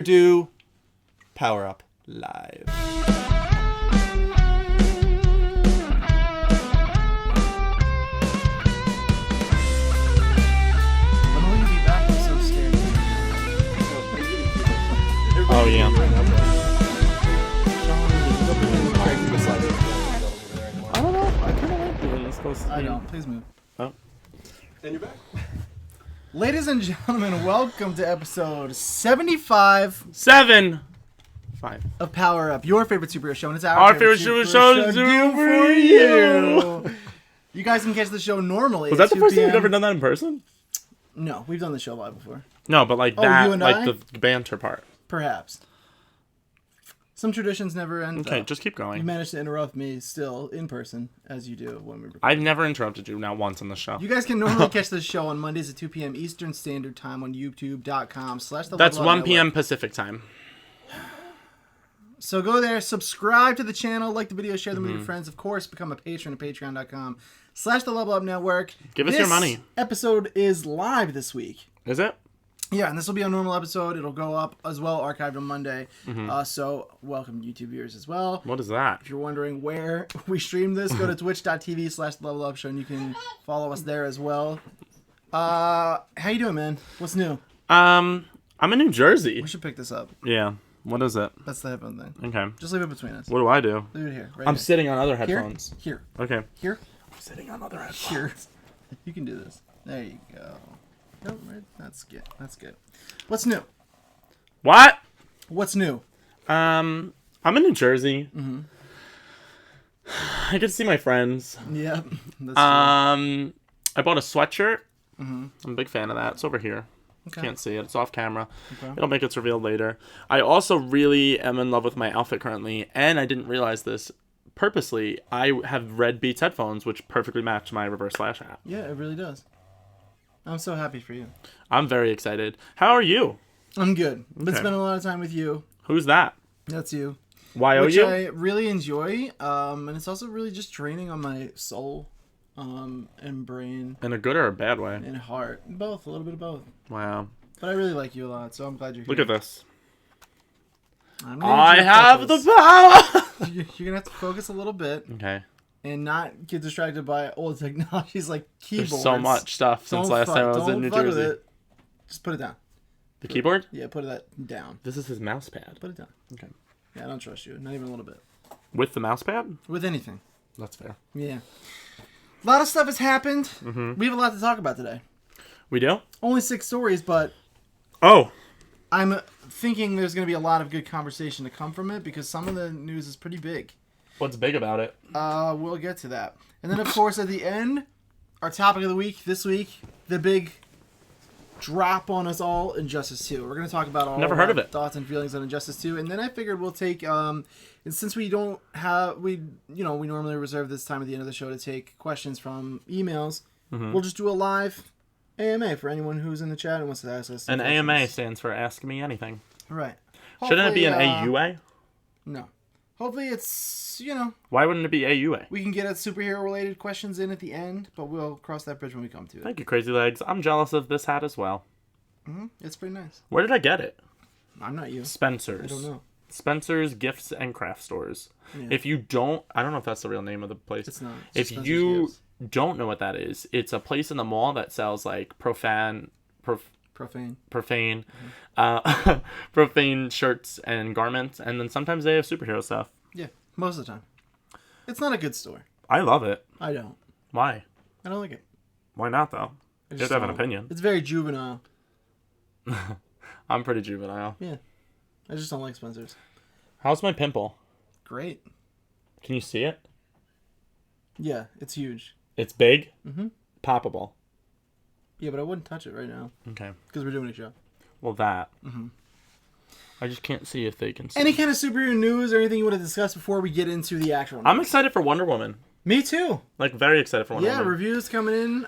ado, Power Up Live. Oh, yeah. I don't know. I kind of like doing this close to I don't. Please move. Oh. And you're back. Ladies and gentlemen, welcome to episode 75 5 of Power Up, your favorite superhero show. And it's Our favorite superhero show to do for you. You guys can catch the show normally. Was that at the 2 first time p.m. you've ever done that in person? No, we've done the show live before. No, but like Oh, that, you and like I? the banter part. Perhaps. Some traditions never end. Okay, though. just keep You going. managed to interrupt me still in person, as you do when we record. I've never interrupted you, not once on the show. You guys can normally catch the show on Mondays at 2 p.m. Eastern Standard Time on youtube.com/the That's Level Up 1 p.m. Network. Pacific time. So go there, subscribe to the channel, like the video, share them with your friends. Of course, become a patron at patreon.com/the Level Up Network. Give us your money. This episode is live this week. Is it? Yeah, and this will be a normal episode. It'll go up as well, archived on Monday. So welcome YouTube viewers as well. What is that? If you're wondering where we stream this, go to twitch.tv/the Level Up Show, and you can follow us there as well. How you doing, man? What's new? I'm in New Jersey. We should pick this up. Yeah. What is it? That's the headphone thing. Okay. Just leave it between us. What do I do? Leave it here. Right I'm here. sitting on other Here. headphones. Here. Okay. Here. I'm sitting on other headphones. Here. You can do this. There you go. Oh, right. That's good. That's good. What's new? What? What's new? I'm in New Jersey. I get to see my friends. Yeah. That's I bought a sweatshirt. I'm a big fan of that. It's over here. Okay. Can't see it. It's off camera. Okay. It'll make its revealed later. I also really am in love with my outfit currently, and I didn't realize this purposely. I have red Beats headphones, which perfectly match my reverse slash hat. Yeah, it really does. I'm so happy for you. I'm very excited. How are you? I'm good. Been Okay. spending a lot of time with you. Who's that? That's you. YOU? Which I really enjoy. And it's also really just draining on my soul, and brain, In a good or a bad way? and heart. Both. A little bit of both. Wow. But I really like you a lot, so I'm glad you're here. Look at this. I'm I gonna have the focus. power! You're gonna have to focus a little bit Okay. and not get distracted by old technologies like keyboards. There's so much stuff since Don't last fuck- time I was don't in New fuck with Jersey. it. Just put it down. The keyboard? Yeah, put that down. This is his mouse pad. Put it down. Okay. Yeah, I don't trust you. Not even a little bit. With the mouse pad? With anything. That's fair. Yeah. A lot of stuff has happened. Mm-hmm. We have a lot to talk about today. We do? Only 6 stories, but Oh! I'm thinking there's going to be a lot of good conversation to come from it because some of the news is pretty big. What's big about it? We'll get to that. And then, of course, at the end, our topic of the week, this week, the big drop on us all, Injustice 2. We're going to talk about all Never of heard our of it. thoughts and feelings on Injustice 2. And then I figured we'll take, and since we don't have, we normally reserve this time at the end of the show to take questions from emails, we'll just do a live AMA for anyone who's in the chat and wants to ask us some An questions. AMA stands for Ask Me Anything. Right. Shouldn't it be an Hopefully, AUA? No. Hopefully it's, Why wouldn't it be AUA? we can get at superhero-related questions in at the end, but we'll cross that bridge when we come to it. Thank you, Crazy Legs. I'm jealous of this hat as well. It's pretty nice. Where did I get it? I'm not you. Spencer's. I don't know. Spencer's Gifts and Craft Stores. Yeah. If you don't, I don't know if that's the real name of the place. It's not. It's If just Spencer's you Gifts. don't know what that is, it's a place in the mall that sells like profane, Profane. profane shirts and garments, and then sometimes they have superhero stuff. Yeah, most of the time. It's not a good store. I love it. I don't. Why? I don't like it. Why not though? I You have just to have an don't. opinion. It's very juvenile. I'm pretty juvenile. Yeah. I just don't like Spencer's. How's my pimple? Great. Can you see it? Yeah, it's huge. It's big. Mm-hmm. Poppable. Yeah, but I wouldn't touch it right now Okay. because we're doing a show. Well, that. I just can't see if they can see. Any kind of superhero news or anything you want to discuss before we get into the actual news? I'm excited for Wonder Woman. Me too. Like, very excited for Wonder Yeah, Woman. reviews coming in.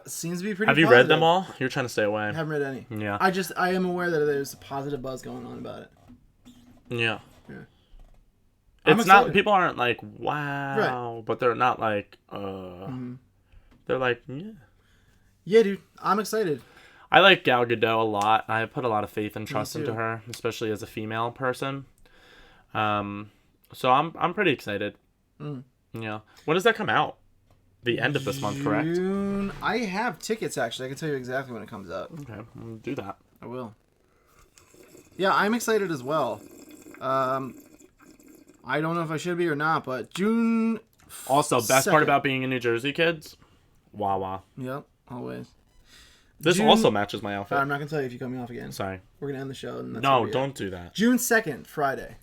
Seems to be pretty Have you positive. read them all? You're trying to stay away. I haven't read any. Yeah. I am aware that there's a positive buzz going on about it. Yeah. Yeah. It's I'm not, excited. people aren't like, wow, but they're not like, They're like, yeah. Yeah, dude. I'm excited. I like Gal Gadot a lot. I put a lot of faith and trust too. into her, especially as a female person. So I'm pretty excited. Yeah. When does that come out? The end of this month, correct? June. I have tickets, actually. I can tell you exactly when it comes out. Okay, we'll do that. I will. Yeah, I'm excited as well. I don't know if I should be or not, but June. Also, best 2nd. part about being in New Jersey, kids, Wawa. Yep, always. This June- also matches my outfit. I'm not gonna tell you if you cut me off again. Sorry. We're gonna end the show. And that's No, gonna be it. don't do that. June 2nd, Friday.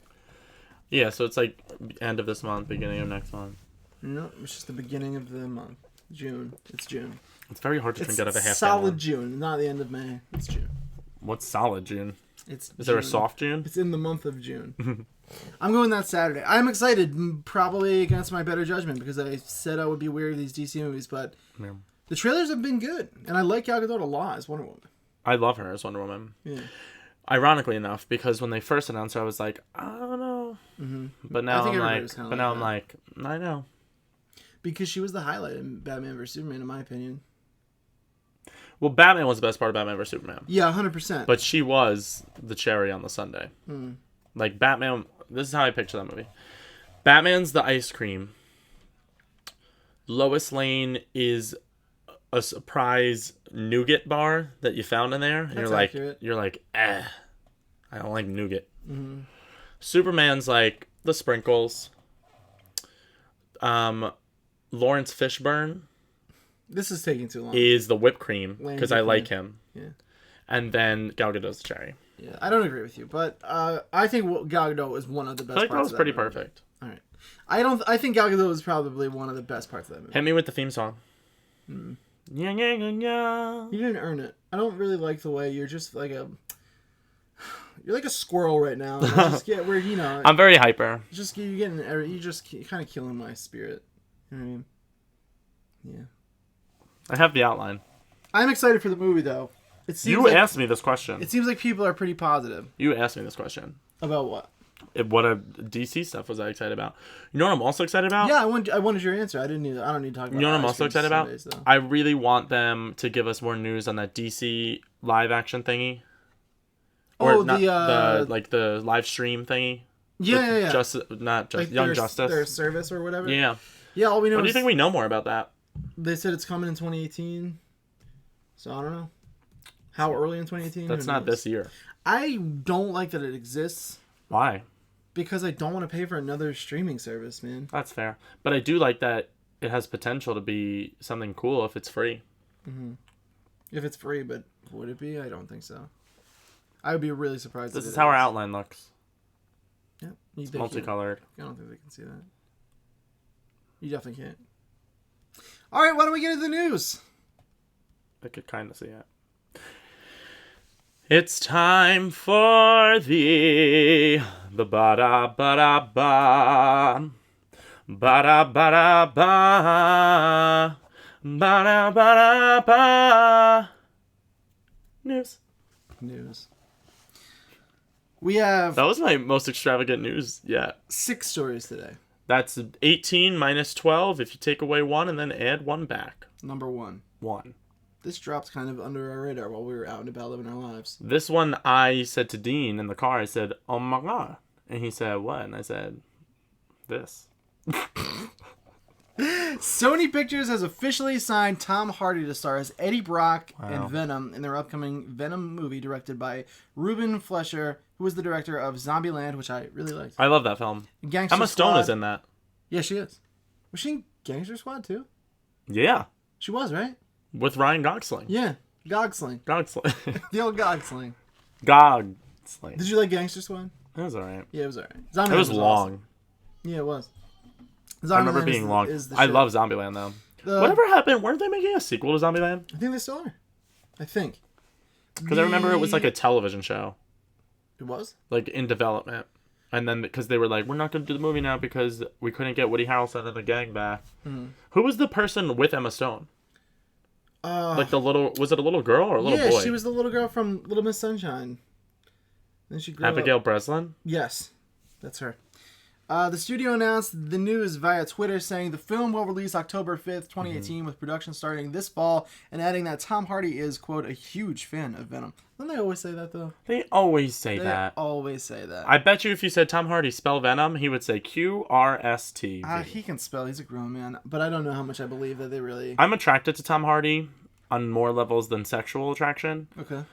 Yeah, so it's like end of this month, beginning of next month. No, it's just the beginning of the month. June. It's June. It's very hard to It's drink out of a half solid gallon. June, not the end of May. It's June. What's solid June? It's Is there a June. soft June? It's in the month of June. I'm going that Saturday. I'm excited, probably against my better judgment, because I said I would be weary of these DC movies, but Yeah. the trailers have been good, and I like Gal Gadot a lot as Wonder Woman. I love her as Wonder Woman. Yeah. Ironically enough, because when they first announced her, I was like, I don't know. But now think I'm everybody like, was kinda but like now I'm that. like, I know. Because she was the highlight in Batman vs. Superman, in my opinion. Well, Batman was the best part of Batman vs Superman, Yeah, 100%. but she was the cherry on the sundae. Like Batman, this is how I picture that movie. Batman's the ice cream. Lois Lane is a surprise nougat bar that you found in there, and That's accurate. you're like, I don't like nougat. Superman's like the sprinkles. Lawrence Fishburne This is taking too long. is the whipped cream Lane because I whipped like cream. him, Yeah. and then Gal Gadot's the cherry. Yeah, I don't agree with you, but I think Gal Gadot is one of the best I think that parts was of pretty movie. perfect. All right. I think Gal Gadot is probably one of the best parts of that movie. Hit me with the theme song. Yeah, yeah, yeah, yeah. You didn't earn it. I don't really like the way you're just like a... You're like a squirrel right now. And I just get where, you know... I'm very hyper. Just you're getting... You're just kind of killing my spirit. You know what I mean? Yeah. I have the outline. I'm excited for the movie, though. It seems You like, asked me this question. It seems like people are pretty positive. You asked me this question. About what? What a DC stuff was I excited about? You know what I'm also excited about? Yeah, I wanted your answer. I don't need to talk about You know what I'm ice also cream excited about? sundaes, though. I really want them to give us more news on that DC live action thingy. Oh, not the like the live stream thingy. Yeah. Not just Like Young their, Justice. Their service or whatever. Yeah. Yeah, all we know What do you is think we know more about that? they said it's coming in 2018. So I don't know. How early in 2018? That's Who not knows? this year. I don't like that it exists Why? because I don't want to pay for another streaming service, man. That's fair. But I do like that it has potential to be something cool if it's free. If it's free, but would it be? I don't think so. I would be really surprised. This if is it how our outline looks. Yeah, It's multicolored. I don't think they can see that. You definitely can't. All right, why don't we get into the news? I could kind of see it. It's time for the ba-da ba-da ba ba-da ba-da ba ba-da ba-da ba news. We have That was my most extravagant news yet. 6 stories today. That's 18 minus 12 if you take away 1 and then add 1 back. Number 1. 1. This dropped kind of under our radar while we were out and about living our lives. This one I said to Dean in the car, I said, oh my God. And he said, what? And I said, this. Sony Pictures has officially signed Tom Hardy to star as Eddie Brock and Venom in their upcoming Venom movie directed by Ruben Fleischer, who was the director of Zombieland, which I really liked. I love that film. Gangster Emma Stone Squad. is in that. Yeah, she is. Was she in Gangster Squad too? Yeah. She was, right? With Ryan Gosling. Yeah. Gogsling. Gosling. The old Gogsling. Gosling. Did you like Gangster Squad? It was alright. Yeah, it was alright. It was long. Awesome. Yeah, it was. I remember Zombieland being long. is the I shit. love Zombieland though. The- Whatever happened? Weren't they making a sequel to Zombieland? I think they still are. I think. Because I remember it was like a television show, It was? like in development. And then because they were like, we're not going to do the movie now because we couldn't get Woody Harrelson and the gang back. Who was the person with Emma Stone? Like the little, was it a little girl or a little boy? Yeah, she was the little girl from Little Miss Sunshine. Then she grew Abigail up. Breslin? Yes, that's her. The studio announced the news via Twitter, saying the film will release October 5th, 2018, with production starting this fall, and adding that Tom Hardy is, quote, a huge fan of Venom. Don't they always say that, though? They always say They that. always say that. I bet you if you said Tom Hardy spell Venom, he would say QRST. He can spell. He's a grown man. But I don't know how much I believe that they really... I'm attracted to Tom Hardy on more levels than sexual attraction. Okay.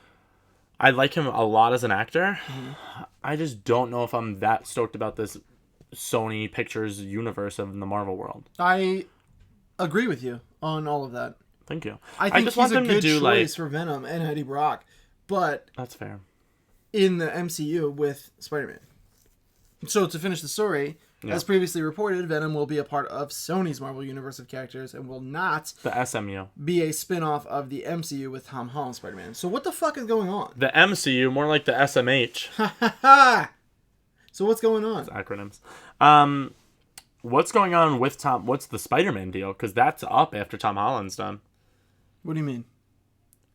I like him a lot as an actor. Mm-hmm. I just don't know if I'm that stoked about this Sony Pictures universe of the Marvel world. I agree with you on all of that. Thank you. I think just he's want them a good to do choice for Venom and Eddie Brock, but that's fair. In the MCU with Spider-Man. So to finish the story, as previously reported, Venom will be a part of Sony's Marvel Universe of characters and will not the SMU be a spin-off of the MCU with Tom Holland Spider-Man. So what the fuck is going on? The MCU, more like the SMH. So what's going on? It's acronyms. What's going on with Tom? What's the Spider-Man deal? Because that's up after Tom Holland's done. What do you mean?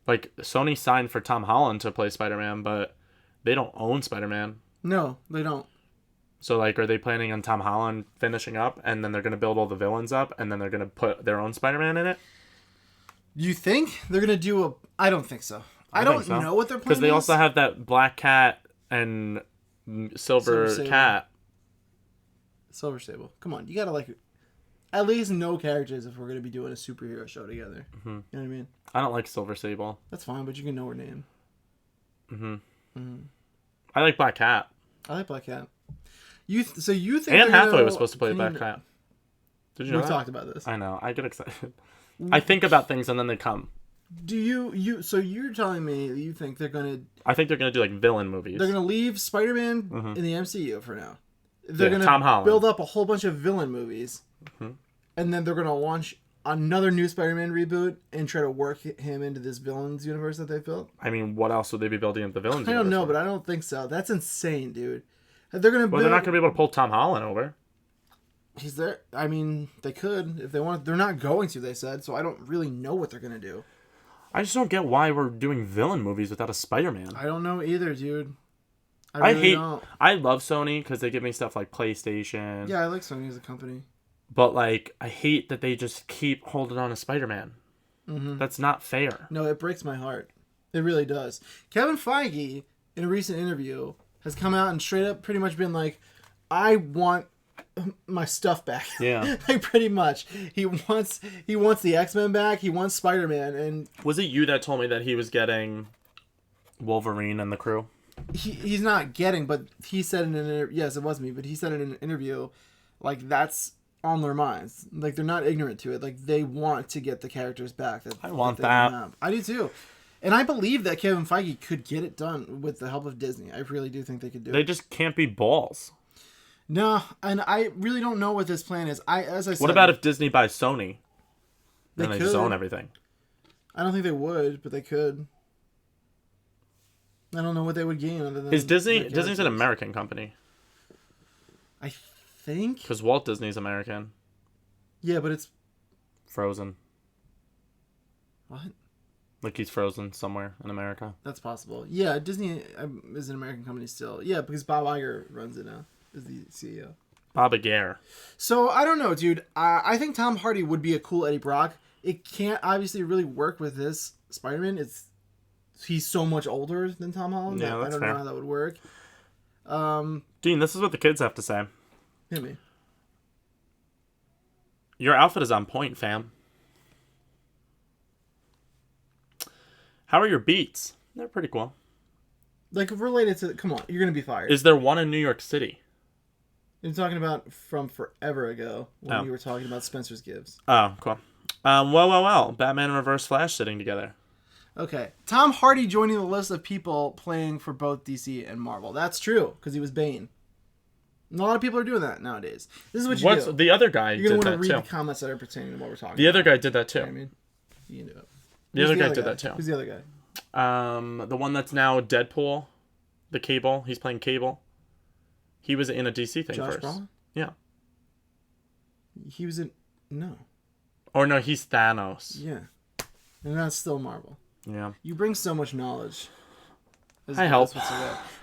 Like, Sony signed for Tom Holland to play Spider-Man, but they don't own Spider-Man. No, they don't. So, like, are they planning on Tom Holland finishing up, and then they're going to build all the villains up, and then they're going to put their own Spider-Man in it? You think they're going to do a... I don't think so. I don't know what they're planning. Because they also have that Black Cat and Silver Cat. Silver Sable. Come on, you gotta like at least know characters if we're gonna be doing a superhero show together. Mm-hmm. You know what I mean? I don't like Silver Sable. That's fine, but you can know her name. I like Black Cat. I like Black Cat. So you think Anne Hathaway was supposed to play Black Cat? Did you know we that? talked about this. I know. I get excited. I think about things and then they come. Do you? So you're telling me that you think they're gonna? I think they're gonna do like villain movies. They're gonna leave Spider-Man in the MCU for now. They're gonna Tom Holland. build up a whole bunch of villain movies, and then they're gonna launch another new Spider-Man reboot and try to work him into this villains universe that they built. I mean, what else would they be building up the villains? I don't know, but I don't think so. That's insane, dude. They're gonna. Well, they're not gonna be able to pull Tom Holland over. He's there. I mean, they could if they want. They're not going to. They said so. I don't really know what they're gonna do. I just don't get why we're doing villain movies without a Spider-Man. I don't know either, dude. I love Sony because they give me stuff like PlayStation. Yeah, I like Sony as a company. But, like, I hate that they just keep holding on to Spider-Man. Mm-hmm. That's not fair. No, it breaks my heart. It really does. Kevin Feige, in a recent interview, has come out and straight up pretty much been like, I want my stuff back. Yeah. Like, pretty much. He wants the X-Men back. He wants Spider-Man. And was it you that told me that he was getting Wolverine and the crew? He's not getting, but he said in an interview, yes, it was me, but he said in an interview, like, that's on their minds. Like, they're not ignorant to it. Like, they want to get the characters back. I want that. I do too. And I believe that Kevin Feige could get it done with the help of Disney. I really do think they could do it. They just can't be balls. No, and I really don't know what this plan is. As I said, what about if Disney buys Sony? Then they could. just own everything. I don't think they would, but they could. I don't know what they would gain other than... Is Disney's an American company? I think. Because Walt Disney's American. Yeah, but it's... Frozen. What? Like he's frozen somewhere in America. That's possible. Yeah, Disney is an American company still. Yeah, because Bob Iger runs it now. Is the CEO. Bob Iger. So, I don't know, dude. I think Tom Hardy would be a cool Eddie Brock. It can't obviously really work with this Spider-Man. He's so much older than Tom Holland. Yeah, that's I don't fair. know how that would work. Dean, this is what the kids have to say. Hit me. Your outfit is on point, fam. How are your beats? They're pretty cool. Like, related to... Come on, you're going to be fired. Is there one in New York City? You're talking about from forever ago when you were talking about Spencer's Gives. Oh, cool. Well. Batman and Reverse Flash sitting together. Okay. Tom Hardy joining the list of people playing for both DC and Marvel. That's true, because he was Bane. And a lot of people are doing that nowadays. This is what you do. The other guy You're did going to that want to read too. the comments that are pertaining to what we're talking about. The other guy did that too. You know what I mean? You can do it. The other guy did that too. Who's the other guy? The one that's now Deadpool, the Cable. He's playing Cable. He was in a DC thing Josh first. Brolin? Yeah. He was in... No. Or no, he's Thanos. Yeah. And that's still Marvel. Yeah. You bring so much knowledge. I hope.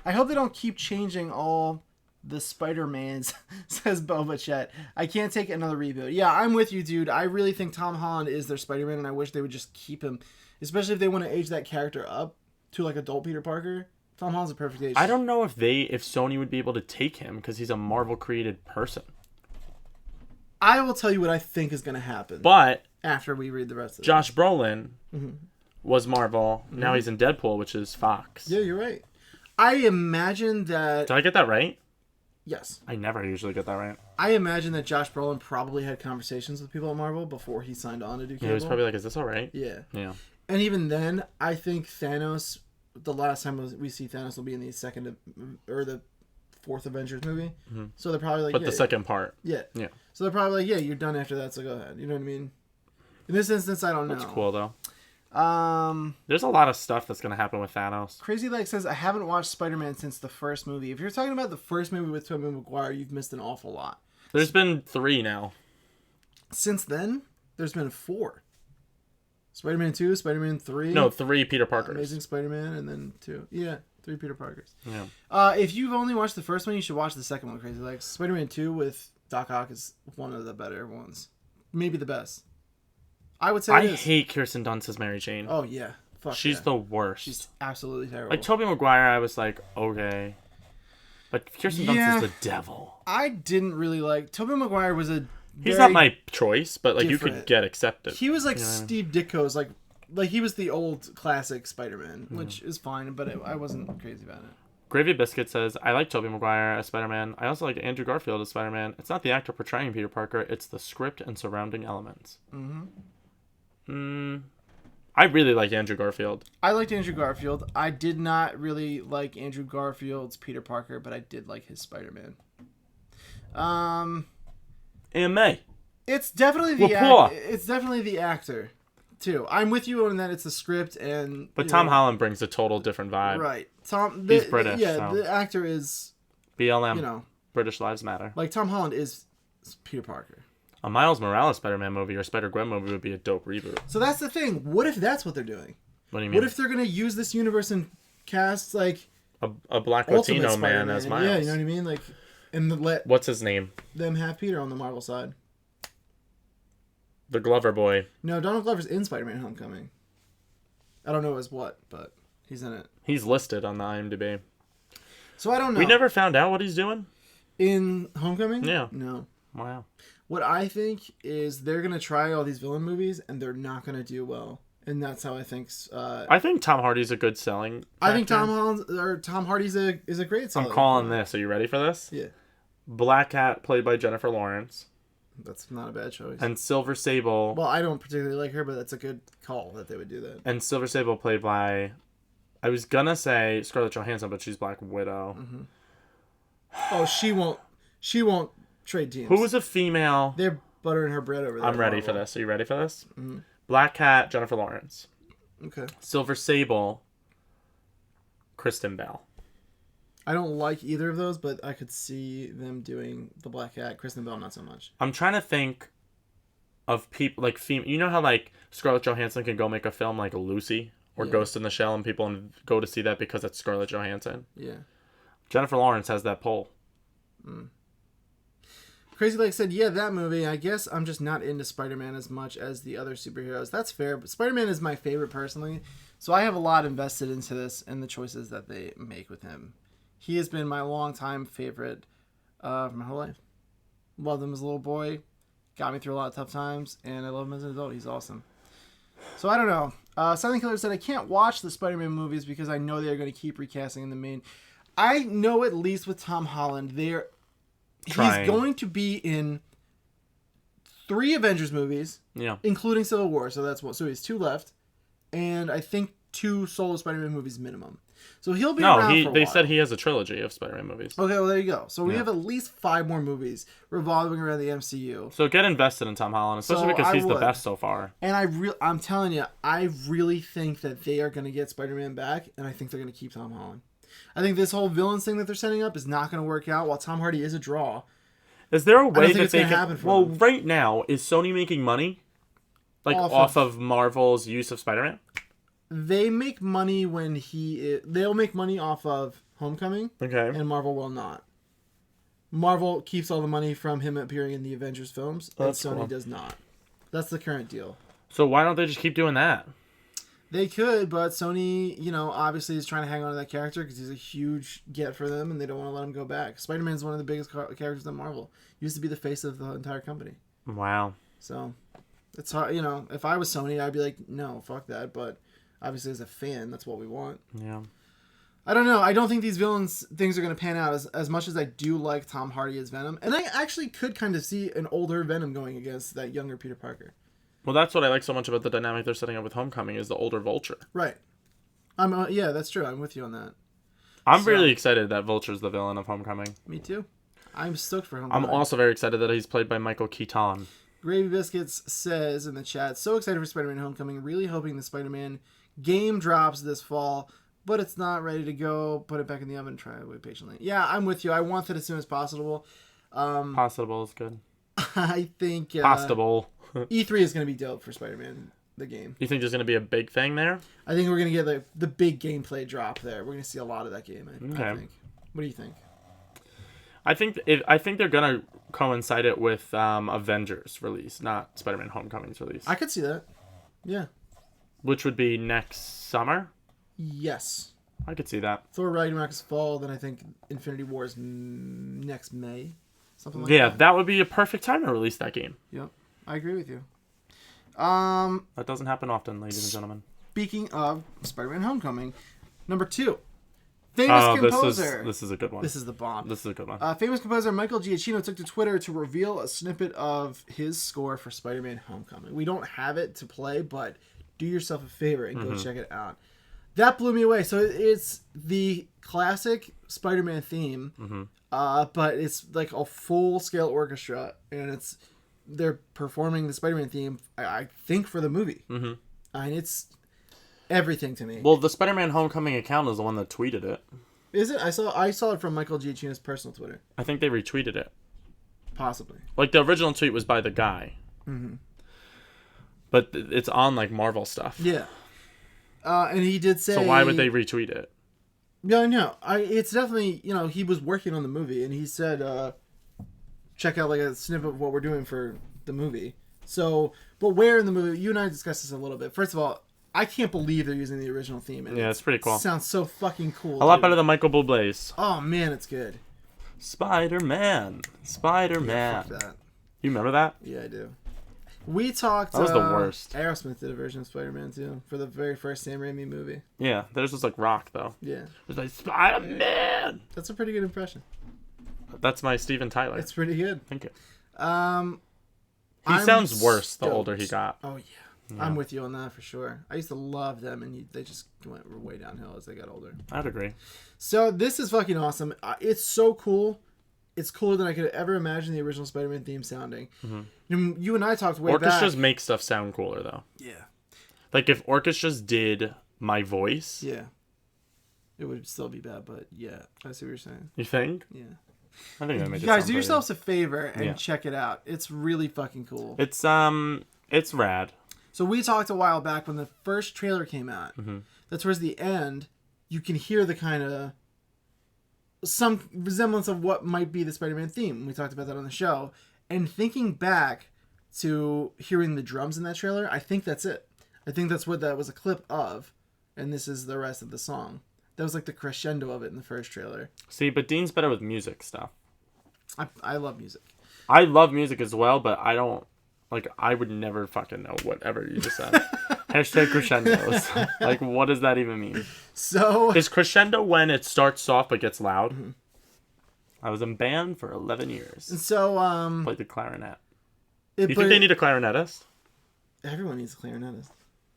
I hope they don't keep changing all the Spider-Mans, says Boba Chet. I can't take another reboot. Yeah, I'm with you, dude. I really think Tom Holland is their Spider-Man, and I wish they would just keep him, especially if they want to age that character up to like adult Peter Parker. Tom Holland's a perfect age. I don't know if Sony would be able to take him because he's a Marvel created person. I will tell you what I think is going to happen. But after we read the rest of it. Josh Brolin was Marvel. Mm-hmm. Now he's in Deadpool, which is Fox. Yeah, you're right. I imagine that... Did I get that right? Yes. I never usually get that right. I imagine that Josh Brolin probably had conversations with people at Marvel before he signed on to do Cable. Yeah, he was probably like, is this all right? Yeah. Yeah. And even then, I think Thanos... The last time we see Thanos will be in the the fourth Avengers movie. Mm-hmm. So they're probably like, but the second part. Yeah. Yeah. So they're probably like, yeah, you're done after that, so go ahead. You know what I mean? In this instance, I don't know. That's cool, though. There's a lot of stuff that's going to happen with Thanos. Crazy Leg says, I haven't watched Spider-Man since the first movie. If you're talking about the first movie with Tobey Maguire, you've missed an awful lot. There's been 3 now. Since then, there's been 4. Spider-Man 2, Spider-Man 3. No, 3 Peter Parkers. Amazing Spider-Man, and then 2. Yeah, 3 Peter Parkers. Yeah. If you've only watched the first one, you should watch the second one, Crazy Legs. Spider-Man 2 with Doc Ock is one of the better ones. Maybe the best. I would say I hate Kirsten Dunst as Mary Jane. Oh, yeah. Fuck She's the worst. She's absolutely terrible. Like, Tobey Maguire, I was like, okay. But Kirsten Dunst is the devil. I didn't really like... Tobey Maguire was a... He's not my choice, but like different. You could get accepted. He was like Steve Ditko's, like he was the old classic Spider-Man, which is fine, but I wasn't crazy about it. Gravy Biscuit says, I like Tobey Maguire as Spider-Man. I also like Andrew Garfield as Spider-Man. It's not the actor portraying Peter Parker, it's the script and surrounding elements. I really like Andrew Garfield. I liked Andrew Garfield. I did not really like Andrew Garfield's Peter Parker, but I did like his Spider-Man. AMA. It's definitely it's definitely the actor, too. I'm with you on that. It's the script and. But Tom Holland brings a total different vibe. Right, He's British. The actor is. BLM. British Lives Matter. Like Tom Holland is Peter Parker. A Miles Morales Spider-Man movie or Spider-Gwen movie would be a dope reboot. So that's the thing. What if that's what they're doing? What do you mean? What if they're gonna use this universe and cast like a Black Latino man as Miles? Yeah, you know what I mean, like. And let what's his name? Them have Peter on the Marvel side. The Glover boy. No, Donald Glover's in Spider-Man Homecoming. I don't know as what, but he's in it. He's listed on the IMDb. So I don't know. We never found out what he's doing? In Homecoming? Yeah. No. Wow. What I think is they're going to try all these villain movies, and they're not going to do well. And that's how I think... I think Tom Hardy's a good selling actor. I think Tom Hardy's is a great selling I'm calling this. Are you ready for this? Yeah. Black Cat, played by Jennifer Lawrence. That's not a bad choice. And Silver Sable. Well, I don't particularly like her, but that's a good call that they would do that. And Silver Sable, played by... I was going to say Scarlett Johansson, but she's Black Widow. Mm-hmm. Oh, she won't trade teams. Who was a female? They're buttering her bread over there. I'm ready for this. Are you ready for this? Mm-hmm. Black Cat, Jennifer Lawrence. Okay. Silver Sable, Kristen Bell. I don't like either of those, but I could see them doing the Black Cat. Kristen Bell, not so much. I'm trying to think of people like female. You know how like Scarlett Johansson can go make a film like Lucy or Ghost in the Shell, and people go to see that because it's Scarlett Johansson. Yeah. Jennifer Lawrence has that pull. Crazy Lake said, yeah, that movie. I guess I'm just not into Spider-Man as much as the other superheroes. That's fair, but Spider-Man is my favorite personally, so I have a lot invested into this and the choices that they make with him. He has been my longtime favorite for my whole life. Loved him as a little boy. Got me through a lot of tough times, and I love him as an adult. He's awesome. So I don't know. Silent Killer said, I can't watch the Spider-Man movies because I know they're going to keep recasting in the main. I know at least with Tom Holland, he's going to be in 3 Avengers movies, including Civil War. So that's what. So he's 2 left, and I think 2 solo Spider-Man movies minimum. So he'll be around for a while. They said he has a trilogy of Spider-Man movies. Okay, well there you go. So we have at least 5 more movies revolving around the MCU. So get invested in Tom Holland, especially because he's the best so far. And I'm telling you, I really think that they are going to get Spider-Man back, and I think they're going to keep Tom Holland. I think this whole villains thing that they're setting up is not going to work out. While Tom Hardy is a draw, is there a way that they can? Well, right now, is Sony making money, like off of Marvel's use of Spider-Man? They make money when they'll make money off of Homecoming. Okay. And Marvel will not. Marvel keeps all the money from him appearing in the Avengers films, and That's Sony cool. does not. That's the current deal. So why don't they just keep doing that? They could, but Sony, obviously is trying to hang on to that character because he's a huge get for them, and they don't want to let him go back. Spider-Man's one of the biggest characters in Marvel. He used to be the face of the entire company. Wow. So, it's hard, if I was Sony, I'd be like, no, fuck that, but obviously as a fan, that's what we want. Yeah. I don't know. I don't think these villains things are going to pan out as much as I do like Tom Hardy as Venom. And I actually could kind of see an older Venom going against that younger Peter Parker. Well, that's what I like so much about the dynamic they're setting up with Homecoming is the older Vulture. Right. Yeah, that's true. I'm with you on that. I'm really excited that Vulture's the villain of Homecoming. Me too. I'm stoked for Homecoming. I'm also very excited that he's played by Michael Keaton. Gravy Biscuits says in the chat, so excited for Spider-Man Homecoming. Really hoping the Spider-Man game drops this fall. But it's not ready to go. Put it back in the oven. Try it. Wait patiently. Yeah, I'm with you. I want that as soon as possible. Possible is good. I think Possible. E3 is going to be dope for Spider-Man, the game. You think there's going to be a big thing there? I think we're going to get the big gameplay drop there. We're going to see a lot of that game, I think. What do you think? I think they're going to coincide it with Avengers release, not Spider-Man Homecoming's release. I could see that. Yeah. Which would be next summer? Yes. I could see that. Thor Ragnarok is fall, then I think Infinity War is next May. Something like Yeah, that. that would be a perfect time to release that game. Yep. I agree with you. That doesn't happen often, ladies and gentlemen. Speaking of Spider-Man Homecoming, number 2. Famous composer. This is a good one. This is the bomb. This is a good one. Famous composer Michael Giacchino took to Twitter to reveal a snippet of his score for Spider-Man Homecoming. We don't have it to play, but do yourself a favor and go check it out. That blew me away. So it's the classic Spider-Man theme, but it's like a full-scale orchestra, and they're performing the Spider-Man theme, I think, for the movie. Mm-hmm. And it's everything to me. Well, the Spider-Man Homecoming account is the one that tweeted it. Is it? I saw it from Michael Giacchino's personal Twitter. I think they retweeted it. Possibly. Like, the original tweet was by the guy. Mm-hmm. But it's on, like, Marvel stuff. Yeah. And he did say... So why would they retweet it? Yeah, no. It's definitely, he was working on the movie, and he said, check out, like, a snippet of what we're doing for the movie. So, but where in the movie... You and I discussed this a little bit. First of all, I can't believe they're using the original theme. And yeah, it's pretty cool. It sounds so fucking cool. A lot better than Michael Bublé's. Oh, man, it's good. Spider-Man. Yeah, fuck that. You remember that? Yeah, I do. We talked... That was the worst. Aerosmith did a version of Spider-Man, too, for the very first Sam Raimi movie. Yeah, theirs was like rock, though. Yeah. It was like, Spider-Man! That's a pretty good impression. That's my Steven Tyler. It's pretty good. Thank you. I'm sounds worse the stoked. older he got. Oh, yeah. I'm with you on that for sure. I used to love them, and they just went way downhill as they got older. I'd agree. So this is fucking awesome. It's so cool. It's cooler than I could ever imagine the original Spider-Man theme sounding. Mm-hmm. You and I talked way Orchestras back. make stuff sound cooler, though. Yeah. Like, if orchestras did my voice... Yeah. It would still be bad, but yeah. I see what you're saying. You think? Yeah. I think that makes You it guys, sound do pretty. yourselves a favor and check it out. It's really fucking cool. It's rad. So we talked a while back when the first trailer came out. Mm-hmm. That towards the end, you can hear the kind of... some resemblance of what might be the Spider-Man theme. We talked about that on the show. And thinking back to hearing the drums in that trailer, I think that's it. I think that's what that was a clip of. And this is the rest of the song. That was like the crescendo of it in the first trailer. See, but Dean's better with music stuff. I love music. I love music as well, but I don't... Like, I would never fucking know whatever you just said. Hashtag crescendos. Like, what does that even mean? So... Is crescendo when it starts soft but gets loud? Mm-hmm. I was in band for 11 years. And so, played the clarinet. You think they need a clarinetist? Everyone needs a clarinetist.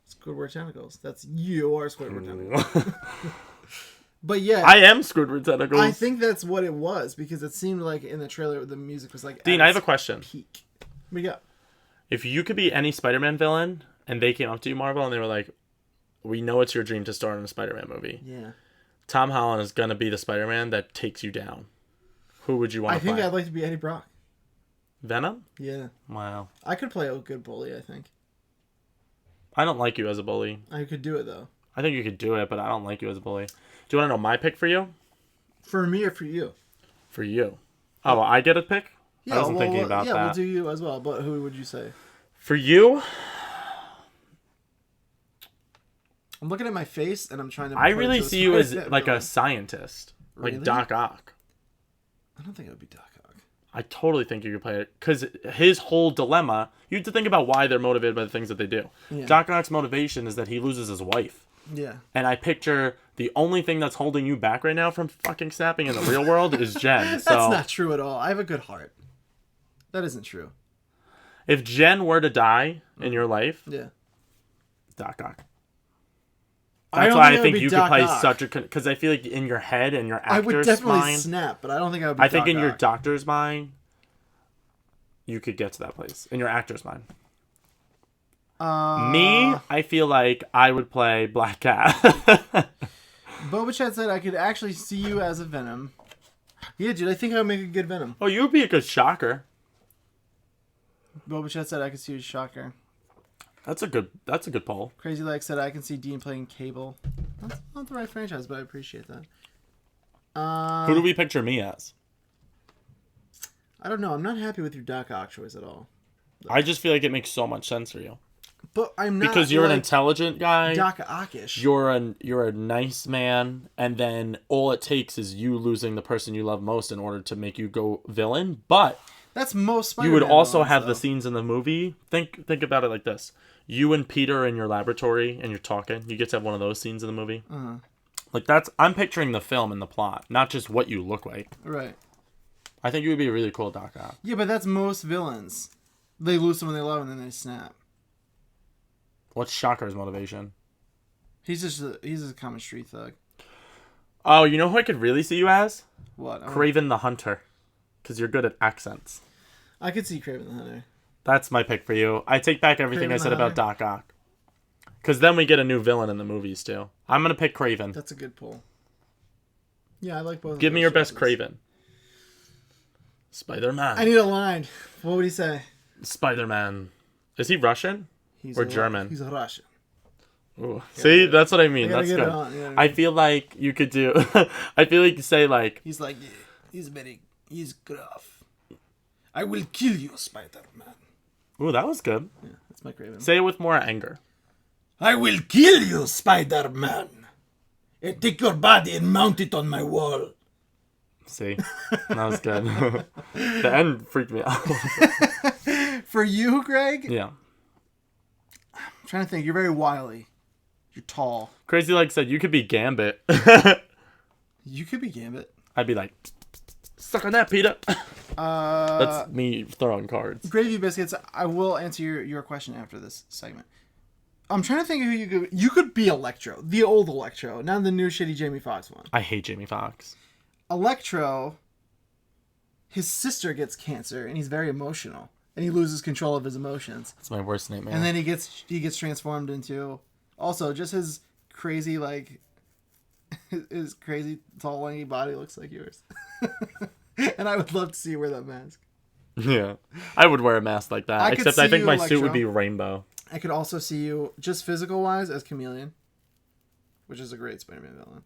Squidward Tentacles. That's your Squidward Tentacles. But yeah. I am Squidward Tentacles. I think that's what it was, because it seemed like in the trailer the music was like... Dean, I have a question. Peak. What do you got? If you could be any Spider-Man villain, and they came up to you, Marvel, and they were like, we know it's your dream to star in a Spider-Man movie. Yeah. Tom Holland is going to be the Spider-Man that takes you down. Who would you want to play? I think I'd like to be Eddie Brock. Venom? Yeah. Wow. I could play a good bully, I think. I don't like you as a bully. I could do it, though. I think you could do it, but I don't like you as a bully. Do you want to know my pick for you? For me or for you? For you. Oh, I get a pick? Yeah, I wasn't thinking about yeah, that. we'll do you as well. But who would you say? For you, I'm looking at my face and I'm trying to. I really see you as like a scientist, Really? like Doc Ock. I don't think it would be Doc Ock. I totally think you could play it because his whole dilemma. You have to think about why they're motivated by the things that they do. Yeah. Doc Ock's motivation is that he loses his wife. Yeah. And I picture the only thing that's holding you back right now from fucking snapping in the real world is Jen. That's So not true at all. I have a good heart. That isn't true. if Jen were to die in your life, Yeah. Doc Ock. I That's don't why think I it think would be you could Doc play Ock. such a because I feel like in your head and your I would actor's definitely mind, snap, but I don't think I would be I think Doc in your Ock. doctor's mind, you could get to that place. In your actor's mind. Me, I feel like I would play Black Cat. Boba Chat said I could actually see you as a Venom. Yeah, dude, I think I would make a good Venom. Oh, you would be a good Shocker. Boba Chat said I could see you as Shocker. That's a good poll. Crazy Leg said I can see Dean playing Cable. That's not the right franchise, but I appreciate that. Who do we picture me as? I don't know. I'm not happy with your Doc Ock choice at all. I just feel like it makes so much sense for you. But I'm not Because you're an like intelligent guy. Doc Ockish. You're a nice man, and then all it takes is you losing the person you love most in order to make you go villain. But That's most Spider-Man you would also villains, have though. the scenes in the movie. Think about it like this: you and Peter are in your laboratory, and you're talking. You get to have one of those scenes in the movie. Uh-huh. Like I'm picturing the film and the plot, not just what you look like. Right. I think you would be a really cool Doc Ock. Yeah, but that's most villains. They lose someone they love and then they snap. What's Shocker's motivation? He's just a common street thug. Oh, you know who I could really see you as? What? Craven the Hunter. Because you're good at accents. I could see Craven the Hunter. That's my pick for you. I take back everything Kraven I the said about Hunter? Doc Ock. Because then we get a new villain in the movies, too. I'm going to pick Craven. That's a good pull. Yeah, I like both. Give of me those your best choices. Craven. Spider-Man. I need a line. What would he say? Spider-Man. Is he Russian? He's Or a- German. He's a Russian. Ooh. See, that's what I mean. I gotta That's get it good. on, you know what I I mean? feel like you could do... I feel like you say, like... He's like, he's gruff. I will kill you, Spider-Man. Ooh, that was good. Yeah, that's my Craven. Say it with more anger. I will kill you, Spider-Man. And take your body and mount it on my wall. See? That was good. The end freaked me out. For you, Greg, Yeah. I'm trying to think. You're very wily. You're tall. Crazy Leg said you could be Gambit. You could be Gambit. I'd be like, suck on that, Peter. Uh, That's me throwing cards. Gravy Biscuits, I will answer your question after this segment. I'm trying to think of who you could... You could be Electro. The old Electro. Not the new shitty Jamie Foxx one. I hate Jamie Foxx. Electro, his sister gets cancer, and he's very emotional. And he loses control of his emotions. That's my worst nightmare. And then he gets transformed into... Also, just his crazy, like... His crazy, tall, lanky body looks like yours. And I would love to see you wear that mask. Yeah. I would wear a mask like that. I could Except I see think you, my suit Electro. would be rainbow. I could also see you, just physical-wise, as Chameleon. Which is a great Spider-Man villain.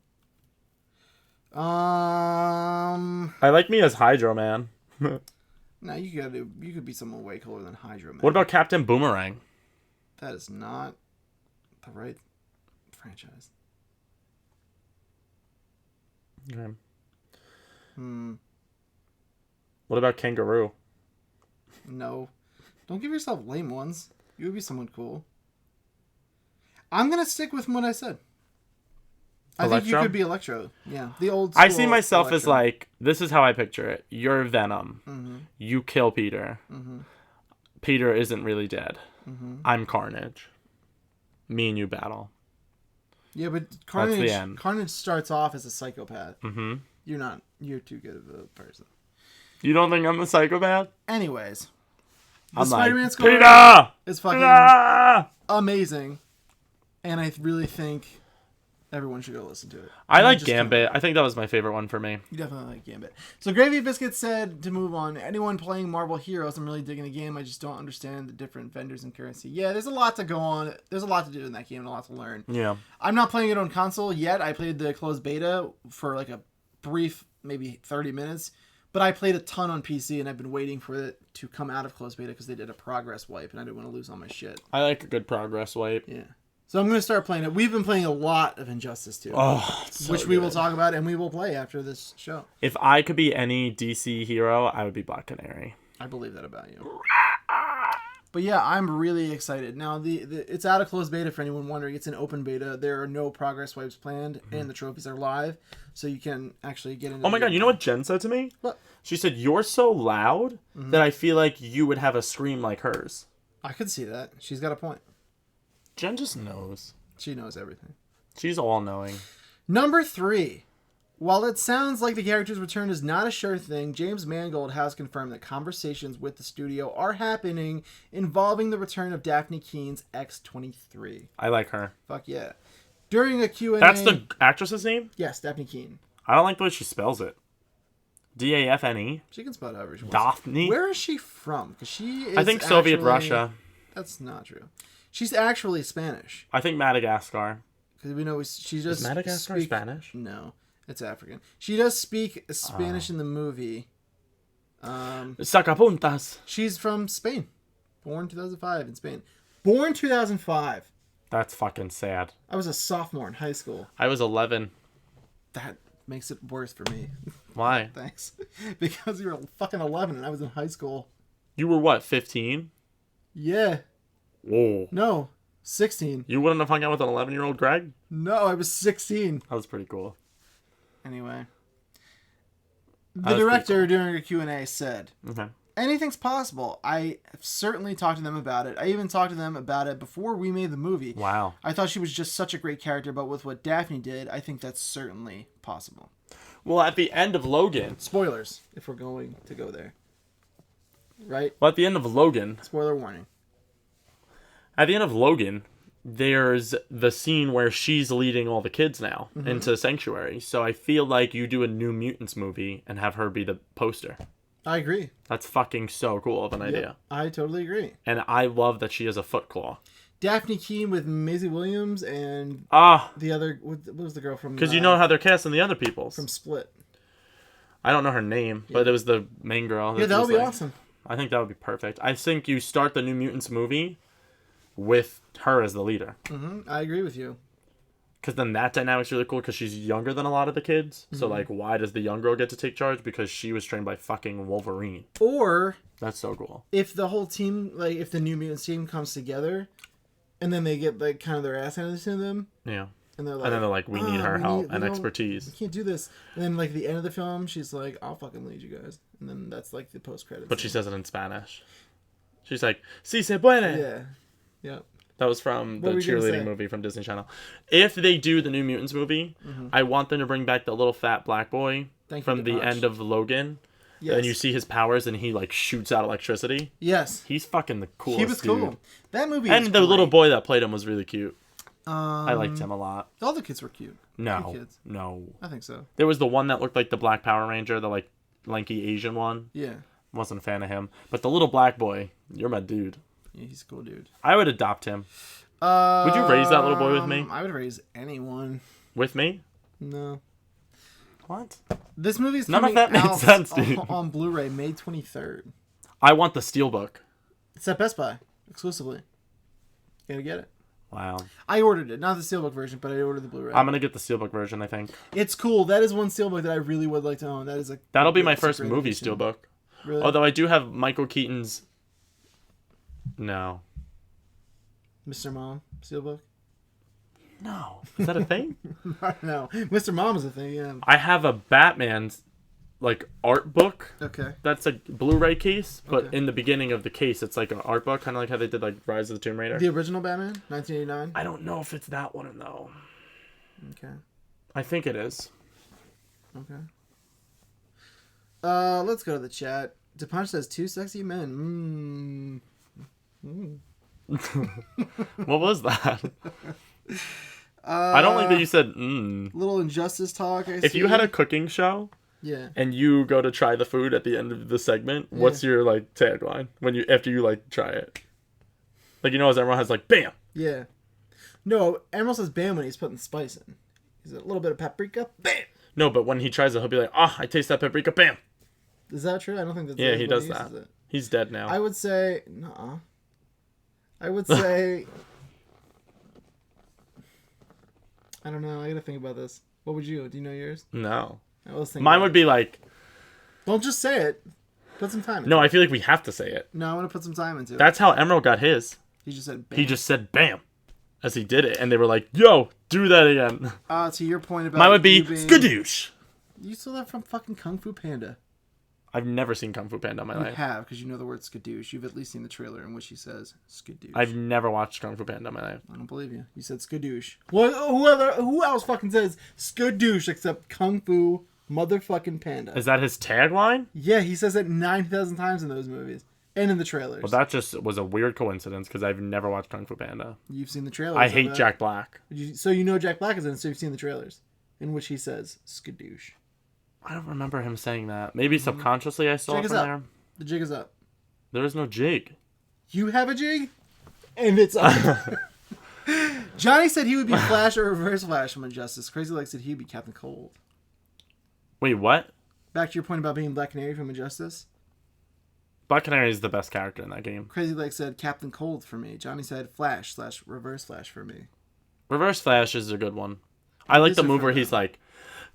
I like me as Hydro Man. No, you could be someone way cooler than Hydra Man. What about Captain Boomerang? That is not the right franchise. Okay. Hmm. What about Kangaroo? No. Don't give yourself lame ones. You would be someone cool. I'm gonna stick with what I said. I think you Electro? could be Electro. Yeah, the old. I see school myself as Electro. like, this is how I picture it. You're Venom. Mm-hmm. You kill Peter. Mm-hmm. Peter isn't really dead. Mm-hmm. I'm Carnage. Me and you battle. Yeah, but Carnage. the end. Carnage starts off as a psychopath. Mm-hmm. You're not. You're too good of a person. You don't think I'm a psychopath? Anyways, the I'm Spider-Man like, score Peter! is fucking Peter! amazing, and I really think everyone should go listen to it. I And like just can't- Gambit. I think that was my favorite one for me. You definitely like Gambit. So Gravy Biscuit said to move on. Anyone playing Marvel Heroes, I'm really digging the game. I just don't understand the different vendors and currency. Yeah, there's a lot to go on. There's a lot to do in that game and a lot to learn. Yeah. I'm not playing it on console yet. I played the closed beta for like a brief, maybe 30 minutes. But I played a ton on PC, and I've been waiting for it to come out of closed beta because they did a progress wipe, and I didn't want to lose all my shit. I like a good progress wipe. Yeah. So I'm going to start playing it. We've been playing a lot of Injustice 2. Oh, so which we will good. talk about, and we will play after this show. If I could be any DC hero, I would be Black Canary. I believe that about you. But yeah, I'm really excited. Now, it's out of closed beta for anyone wondering. It's an open beta. There are no progress wipes planned, and the trophies are live, so you can actually get into Oh my god, you know what Jen said to me? What? She said, "You're so loud that I feel like you would have a scream like hers." I could see that. She's got a point. Jen just knows. She knows everything. She's all-knowing. Number 3. While it sounds like the character's return is not a sure thing, James Mangold has confirmed that conversations with the studio are happening involving the return of Daphne Keene's X-23. I like her. Fuck yeah. During a Q&A... That's the actress's name? Yes, Daphne Keene. I don't like the way she spells it. Daphne? She can spell it however she wants. Daphne? Where is she from? Because she is I think Soviet actually- Russia. That's not true. She's actually Spanish. I think Madagascar. Because we know she just Is Madagascar speak... Spanish? No, it's African. She does speak Spanish in the movie. Sacapuntas. She's from Spain. Born 2005 in Spain. Born 2005. That's fucking sad. I was a sophomore in high school. I was 11. That makes it worse for me. Why? Thanks. Because you were fucking 11 and I was in high school. You were what, 15? Yeah. Whoa. No. 16. You wouldn't have hung out with an 11-year-old Greg? No, I was 16. That was pretty cool. Anyway. That The was pretty director during a Q&A said, Okay. anything's possible. I have certainly talked to them about it. I even talked to them about it before we made the movie. Wow. I thought she was just such a great character, but with what Daphne did, I think that's certainly possible. Well, at the end of Logan... Spoilers, if we're going to go there. Right? Well, at the end of Logan... Spoiler warning. At the end of Logan, there's the scene where she's leading all the kids now into Sanctuary. So I feel like you do a New Mutants movie and have her be the poster. I agree. That's fucking so cool of an idea. Yep, I totally agree. And I love that she has a foot claw. Daphne Keene with Maisie Williams and the other... What was the girl from... Because you know how they're casting the other people's. From Split. I don't know her name, but it was the main girl. Yeah, that would be awesome. I think that would be perfect. I think you start the New Mutants movie with her as the leader. I agree with you. Because then that dynamic's really cool because she's younger than a lot of the kids. So, like, why does the young girl get to take charge? Because she was trained by fucking Wolverine. Or... That's so cool. If the whole team, like, if the New Mutants team comes together, and then they get, like, kind of their ass handed to them, Yeah. and they're like... And then they're like, we need her help and We expertise. can't do this. And then, like, at the end of the film, she's like, I'll fucking lead you guys. And then that's, like, the post-credits. But she says it in Spanish. She's like, si se puede. Yeah. Yep. That was from the What were you gonna cheerleading say? movie from Disney Channel. If they do the New Mutants movie, I want them to bring back the little fat black boy Thank you, from the Deepash. end of Logan. Yes. And you see his powers and he, like, shoots out electricity. Yes. He's fucking the coolest He was dude. cool. That movie And is the little great. boy that played him was really cute. I liked him a lot. All the kids were cute. No. Good kids. No. I think so. There was the one that looked like the Black Power Ranger, the, like, lanky Asian one. Yeah. Wasn't a fan of him. But the little black boy, you're my dude. Yeah, he's a cool dude. I would adopt him. Would you raise that little boy with me? I would raise anyone. With me? No. What? This movie's None of coming that made out sense, dude. on Blu-ray May 23rd. I want the Steelbook. It's at Best Buy exclusively. You gotta get it. Wow. I ordered it, not the Steelbook version, but I ordered the Blu-ray. I'm gonna get the Steelbook version, I think. It's cool. That is one Steelbook that I really would like to own. That is a That'll be my it's a first great movie edition. Steelbook. Really? Although I do have Michael Keaton's... No. Mr. Mom Steelbook. No. Is that a thing? No, Mr. Mom is a thing. Yeah. I have a Batman's, like, art book. Okay. That's a Blu-ray case, but Okay. in the beginning of the case, it's like an art book, kind of like how they did, like, Rise of the Tomb Raider. The original Batman, 1989. I don't know if it's that one, though. Okay. I think it is. Okay. Let's go to the chat. DePunch says 2 sexy men. What was that? I don't like that you said, Little Injustice talk. If you had a cooking show yeah. and you go to try the food at the end of the segment, what's your, like, tagline when you after you, like, try it? Like, you know, as everyone has, like, bam. Yeah. No, Emerald says bam when he's putting spice in. He's a little bit of paprika, bam. No, but when he tries it, he'll be like, I taste that paprika, bam. Is that true? I don't think that's Yeah, he what does uses that. it. He's dead now. I would say no. I would say I don't know. I gotta think about this. What would you? Do you know yours? No. I was thinking. Mine would be like. Don't just say it. Put some time into No, it. I feel like we have to say it. No, I want to put some time into it. That's how Emerald got his. He just said bam. He just said bam as he did it, and they were like, "Yo, do that again." To your point about Mine would be you being... skadoosh. You stole that from fucking Kung Fu Panda. I've never seen Kung Fu Panda in my You life. have, because you know the word skadoosh. You've at least seen the trailer in which he says skadoosh. I've never watched Kung Fu Panda in my life. I don't believe you. You said skadoosh. Well, who else fucking says skadoosh except Kung Fu motherfucking Panda? Is that his tagline? Yeah, he says it 9,000 times in those movies. And in the trailers. Well, that just was a weird coincidence because I've never watched Kung Fu Panda. You've seen the trailers. I hate Jack Black. So you know Jack Black is in it, so you've seen the trailers. In which he says skadoosh. I don't remember him saying that. Maybe subconsciously I stole Jig it is from up. there. The jig is up. There is no jig. You have a jig? And it's up. Johnny said he would be Flash or Reverse Flash from Injustice. Crazy Legs said he'd be Captain Cold. Wait, what? Back to your point about being Black Canary from Injustice. Black Canary is the best character in that game. Crazy Legs said Captain Cold for me. Johnny said Flash/Reverse Flash for me. Reverse Flash is a good one. I like the move where he's like,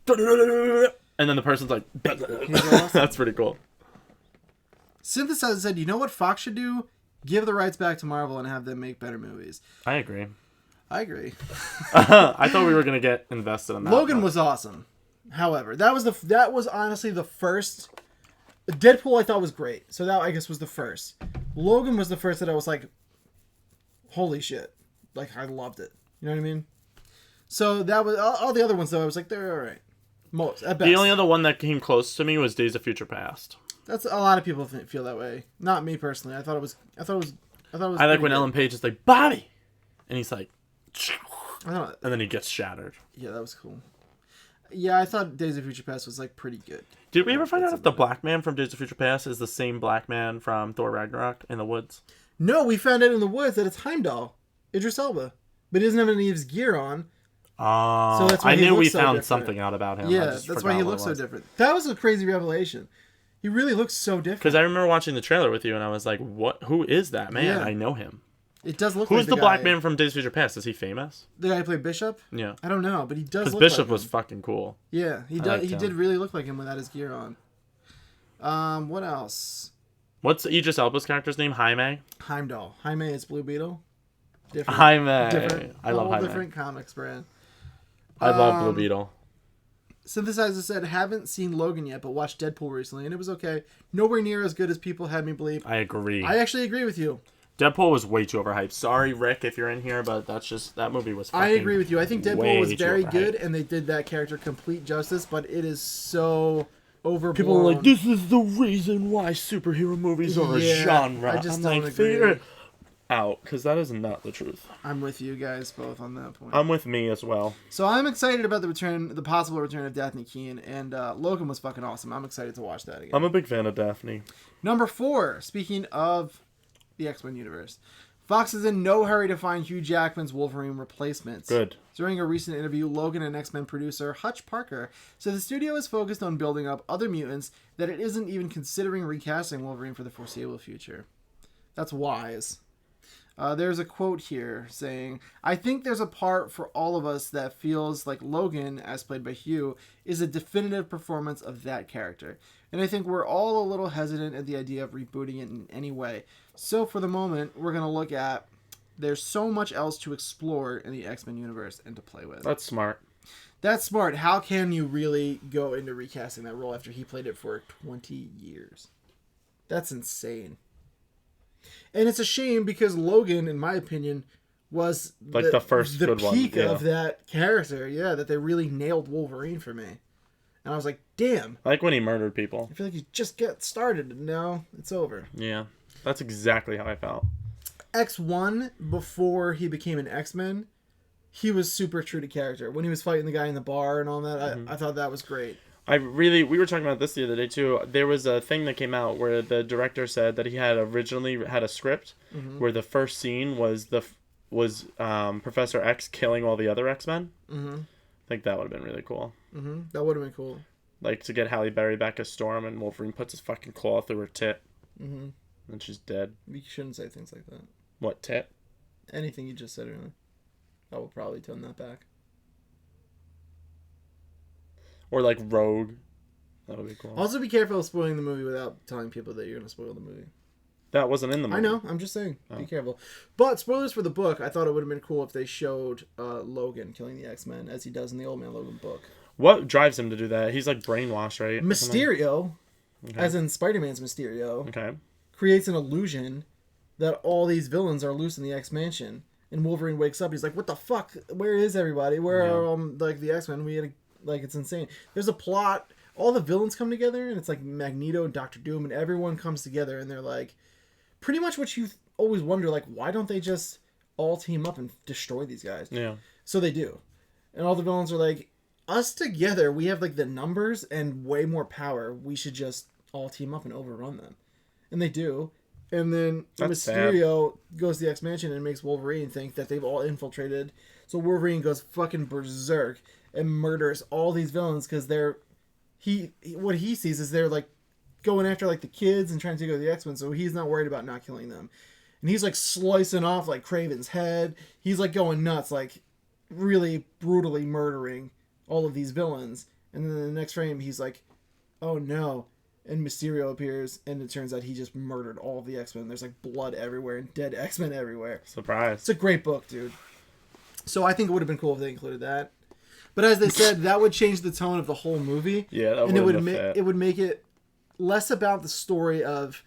and then the person's like, that's pretty cool. Synthesizer said, you know what Fox should do? Give the rights back to Marvel and have them make better movies. I agree. I agree. I thought we were gonna get invested in that. Logan was awesome. However, that was honestly the first. Deadpool I thought was great, so that I guess was the first. Logan was the first that I was like, holy shit, like I loved it. You know what I mean? So that was all the other ones though. I was like, they're all right. Most at best. The only other one that came close to me was Days of Future Past. That's a lot of people feel that way. Not me personally. I thought it was. I like when Ellen Page is like, Bobby, and he's like, and then he gets shattered. Yeah, that was cool. Yeah, I thought Days of Future Past was like pretty good. Did we ever find out if the black man from Days of Future Past is the same black man from Thor Ragnarok in the woods? No, we found out in the woods that it's Heimdall, Idris Elba, but he doesn't have any of his gear on. So that's why I he knew we looks so found different. something out about him. Yeah, that's why he looks so different. That was a crazy revelation. He really looks so different. Because I remember watching the trailer with you, and I was like, "What? Who is that man? Yeah. I know him." It does look. Who's like the black man from Days of Future Past? Is he famous? The guy who played Bishop? Yeah. I don't know, but he does. Because Look Bishop like was him. fucking cool. Yeah, he liked He him. did really look like him without his gear on. What else? What's Idris Elba's character's name? Jaime. Heimdall. Jaime is Blue Beetle. Different. Jaime. Different. I love Jaime. Different comics brand. I love Blue Beetle. Synthesizer said, haven't seen Logan yet, but watched Deadpool recently, and it was okay. Nowhere near as good as people had me believe. I agree. I actually agree with you. Deadpool was way too overhyped. Sorry, Rick, if you're in here, but that movie was fucking I agree with you. I think Deadpool way was too very overhyped. good, and they did that character complete justice, but it is so overblown. People are like, this is the reason why superhero movies are a genre. I just I'm don't like, agree. figure it out, because that is not the truth. I'm with you guys both on that point. I'm with me as well. So I'm excited about the possible return of Daphne Keane, and Logan was fucking awesome. I'm excited to watch that again. I'm a big fan of Daphne. Number 4, speaking of the X-Men universe, Fox is in no hurry to find Hugh Jackman's Wolverine replacements. Good. During a recent interview, Logan and X-Men producer Hutch Parker said the studio is focused on building up other mutants, that it isn't even considering recasting Wolverine for the foreseeable future. That's wise. There's a quote here saying, I think there's a part for all of us that feels like Logan, as played by Hugh, is a definitive performance of that character. And I think we're all a little hesitant at the idea of rebooting it in any way. So for the moment, we're going to look at there's so much else to explore in the X-Men universe and to play with. That's smart. That's smart. How can you really go into recasting that role after he played it for 20 years? That's insane. And it's a shame because Logan, in my opinion, was like the first the good one. peak Yeah. of that character. Yeah, that they really nailed Wolverine for me. And I was like, damn. I like when he murdered people. I feel like you just get started and now it's over. Yeah. That's exactly how I felt. X1, before he became an X-Men, he was super true to character. When he was fighting the guy in the bar and all that, I thought that was great. We were talking about this the other day too. There was a thing that came out where the director said that he had originally had a script where the first scene was Professor X killing all the other X-Men. I think that would have been really cool. That would have been cool. Like, to get Halle Berry back as Storm, and Wolverine puts his fucking claw through her tit. Mm-hmm. And she's dead. You shouldn't say things like that. What, tit? Anything you just said earlier. I will probably tone that back. Or, like, Rogue. That would be cool. Also, be careful of spoiling the movie without telling people that you're going to spoil the movie. That wasn't in the movie. I know. I'm just saying. Be careful. But spoilers for the book. I thought it would have been cool if they showed Logan killing the X-Men as he does in the Old Man Logan book. What drives him to do that? He's, like, brainwashed, right? Mysterio, Okay. as in Spider-Man's Mysterio, Okay. creates an illusion that all these villains are loose in the X-Mansion. And Wolverine wakes up. He's like, "What the fuck? Where is everybody? Where are like the X-Men? We had a, like it's insane." There's a plot. All the villains come together, and it's like Magneto and Doctor Doom, and everyone comes together, and they're like, pretty much what you always wonder, like, why don't they just all team up and destroy these guys? Yeah. So they do, and all the villains are like, us together, we have like the numbers and way more power. We should just all team up and overrun them, and they do. And then That's Mysterio goes to the X-Mansion and makes Wolverine think that they've all infiltrated. So Wolverine goes fucking berserk and murders all these villains because what he sees is they're like going after like the kids and trying to take over the X-Men. So he's not worried about not killing them. And he's like slicing off like Kraven's head. He's like going nuts, like really brutally murdering all of these villains. And then in the next frame, he's like, "Oh no." And Mysterio appears, and it turns out he just murdered all of the X-Men. There's like blood everywhere and dead X-Men everywhere. Surprise. It's a great book, dude. So I think it would have been cool if they included that. But as they said, that would change the tone of the whole movie. Yeah, that and it would fit. it would make it less about the story of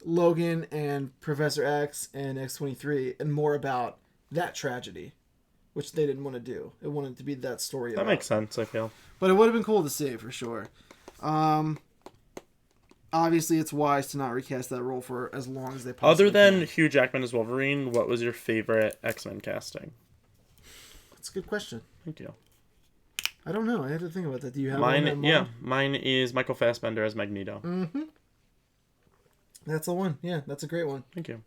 Logan and Professor X and X-23, and more about that tragedy, which they didn't want to do. It wanted to be that story. That makes sense, I feel. But it would have been cool to see for sure. Obviously, it's wise to not recast that role for as long as they possibly Other than can. Hugh Jackman as Wolverine, what was your favorite X-Men casting? That's a good question. Thank you. I don't know. I had to think about that. Do you have one? Mine is Michael Fassbender as Magneto. Mm-hmm. That's the one. Yeah, that's a great one. Thank you.